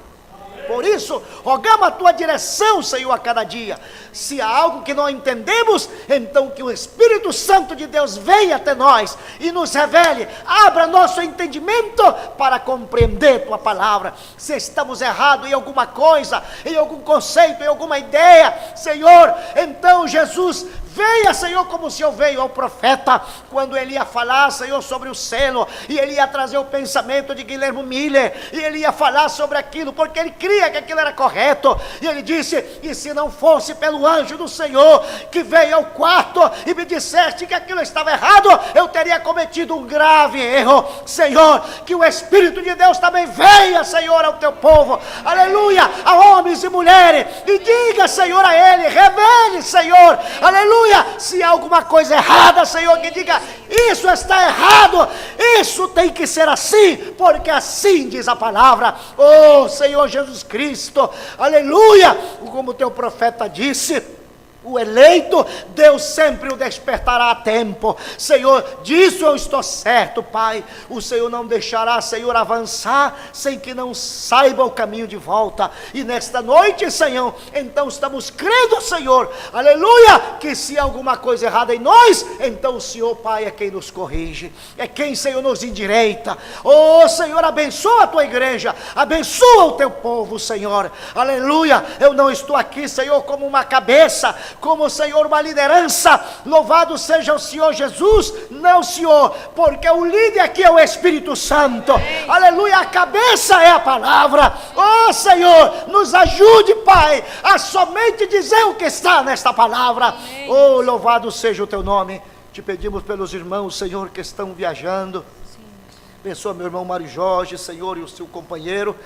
Por isso, rogamos a tua direção, Senhor, a cada dia. Se há algo que não entendemos, então que o Espírito Santo de Deus venha até nós e nos revele, abra nosso entendimento para compreender tua palavra. Se estamos errados em alguma coisa, em algum conceito, em alguma ideia, Senhor, então Jesus, venha, Senhor, como o Senhor veio ao profeta, quando ele ia falar, Senhor, sobre o selo, e ele ia trazer o pensamento de Guilherme Miller, e ele ia falar sobre aquilo, porque ele cria que aquilo era correto, e ele disse, e se não fosse pelo anjo do Senhor, que veio ao quarto, e me disseste que aquilo estava errado, eu teria cometido um grave erro. Senhor, que o Espírito de Deus também venha, Senhor, ao teu povo, aleluia, a homens e mulheres, e diga, Senhor, a ele, revele, Senhor, aleluia, se há alguma coisa errada, Senhor, que diga, isso está errado, isso tem que ser assim, porque assim diz a palavra. Oh, Senhor Jesus Cristo, aleluia, como o teu profeta disse, o eleito, Deus sempre o despertará a tempo. Senhor, disso eu estou certo, Pai. O Senhor não deixará, Senhor, avançar sem que não saiba o caminho de volta. E nesta noite, Senhor, então estamos crendo, Senhor, aleluia, que se há alguma coisa errada em nós, então o Senhor, Pai, é quem nos corrige, é quem, Senhor, nos endireita. Oh, Senhor, abençoa a tua igreja, abençoa o teu povo, Senhor, aleluia. Eu não estou aqui, Senhor, como uma cabeça, como, Senhor, uma liderança. Louvado seja o Senhor Jesus, não, Senhor, porque o líder aqui é o Espírito Santo, aleluia, a cabeça é a palavra. Oh, Senhor, nos ajude, Pai, a somente dizer o que está nesta palavra. Oh, louvado seja o teu nome. Te pedimos pelos irmãos, Senhor, que estão viajando. Abençoa meu irmão Mário Jorge, Senhor, e o seu companheiro.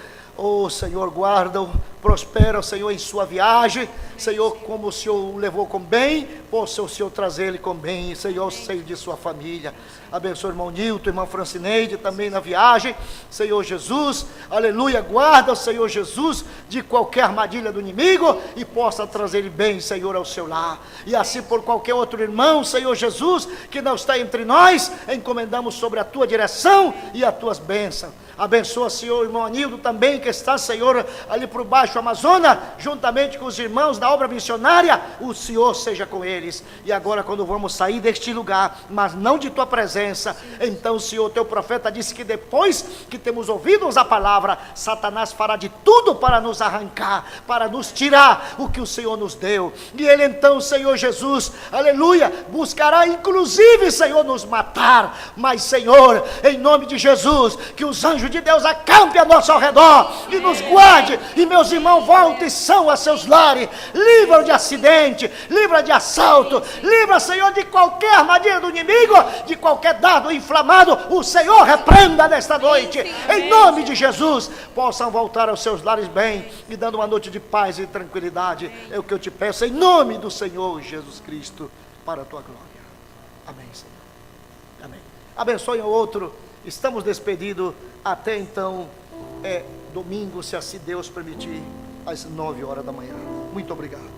Oh, Senhor, guarda-o, prospera, Senhor, em sua viagem. Senhor, como o Senhor o levou com bem, possa o Senhor trazer ele com bem, Senhor, ao seio de sua família. Abençoa o irmão Nilton, irmã Francineide, também na viagem, Senhor Jesus, aleluia, guarda o Senhor Jesus de qualquer armadilha do inimigo e possa trazer ele bem, Senhor, ao seu lar. E assim por qualquer outro irmão, Senhor Jesus, que não está entre nós, encomendamos sobre a tua direção e as tuas bênçãos. Abençoa, Senhor, irmão Anildo também, que está, Senhor, ali por baixo Baixo Amazonas, juntamente com os irmãos da obra missionária, o Senhor seja com eles. E agora, quando vamos sair deste lugar, mas não de tua presença, então, Senhor, teu profeta disse que depois que temos ouvido a palavra, Satanás fará de tudo para nos arrancar, para nos tirar o que o Senhor nos deu. E ele então, Senhor Jesus, aleluia, buscará inclusive, Senhor, nos matar. Mas, Senhor, em nome de Jesus, que os anjos de Deus acampem a nosso redor e nos guarde, e meus irmãos voltem são a seus lares, livra de acidente, livra de assalto, livra, Senhor, de qualquer armadilha do inimigo, de qualquer dardo inflamado. O Senhor repreenda nesta noite, em nome de Jesus, possam voltar aos seus lares bem, e dando uma noite de paz e tranquilidade. É o que eu te peço, em nome do Senhor Jesus Cristo, para a tua glória. Amém, Senhor. Amém. Abençoe o outro. Estamos despedidos até então, domingo, se assim Deus permitir, às 9 horas da manhã. Muito obrigado.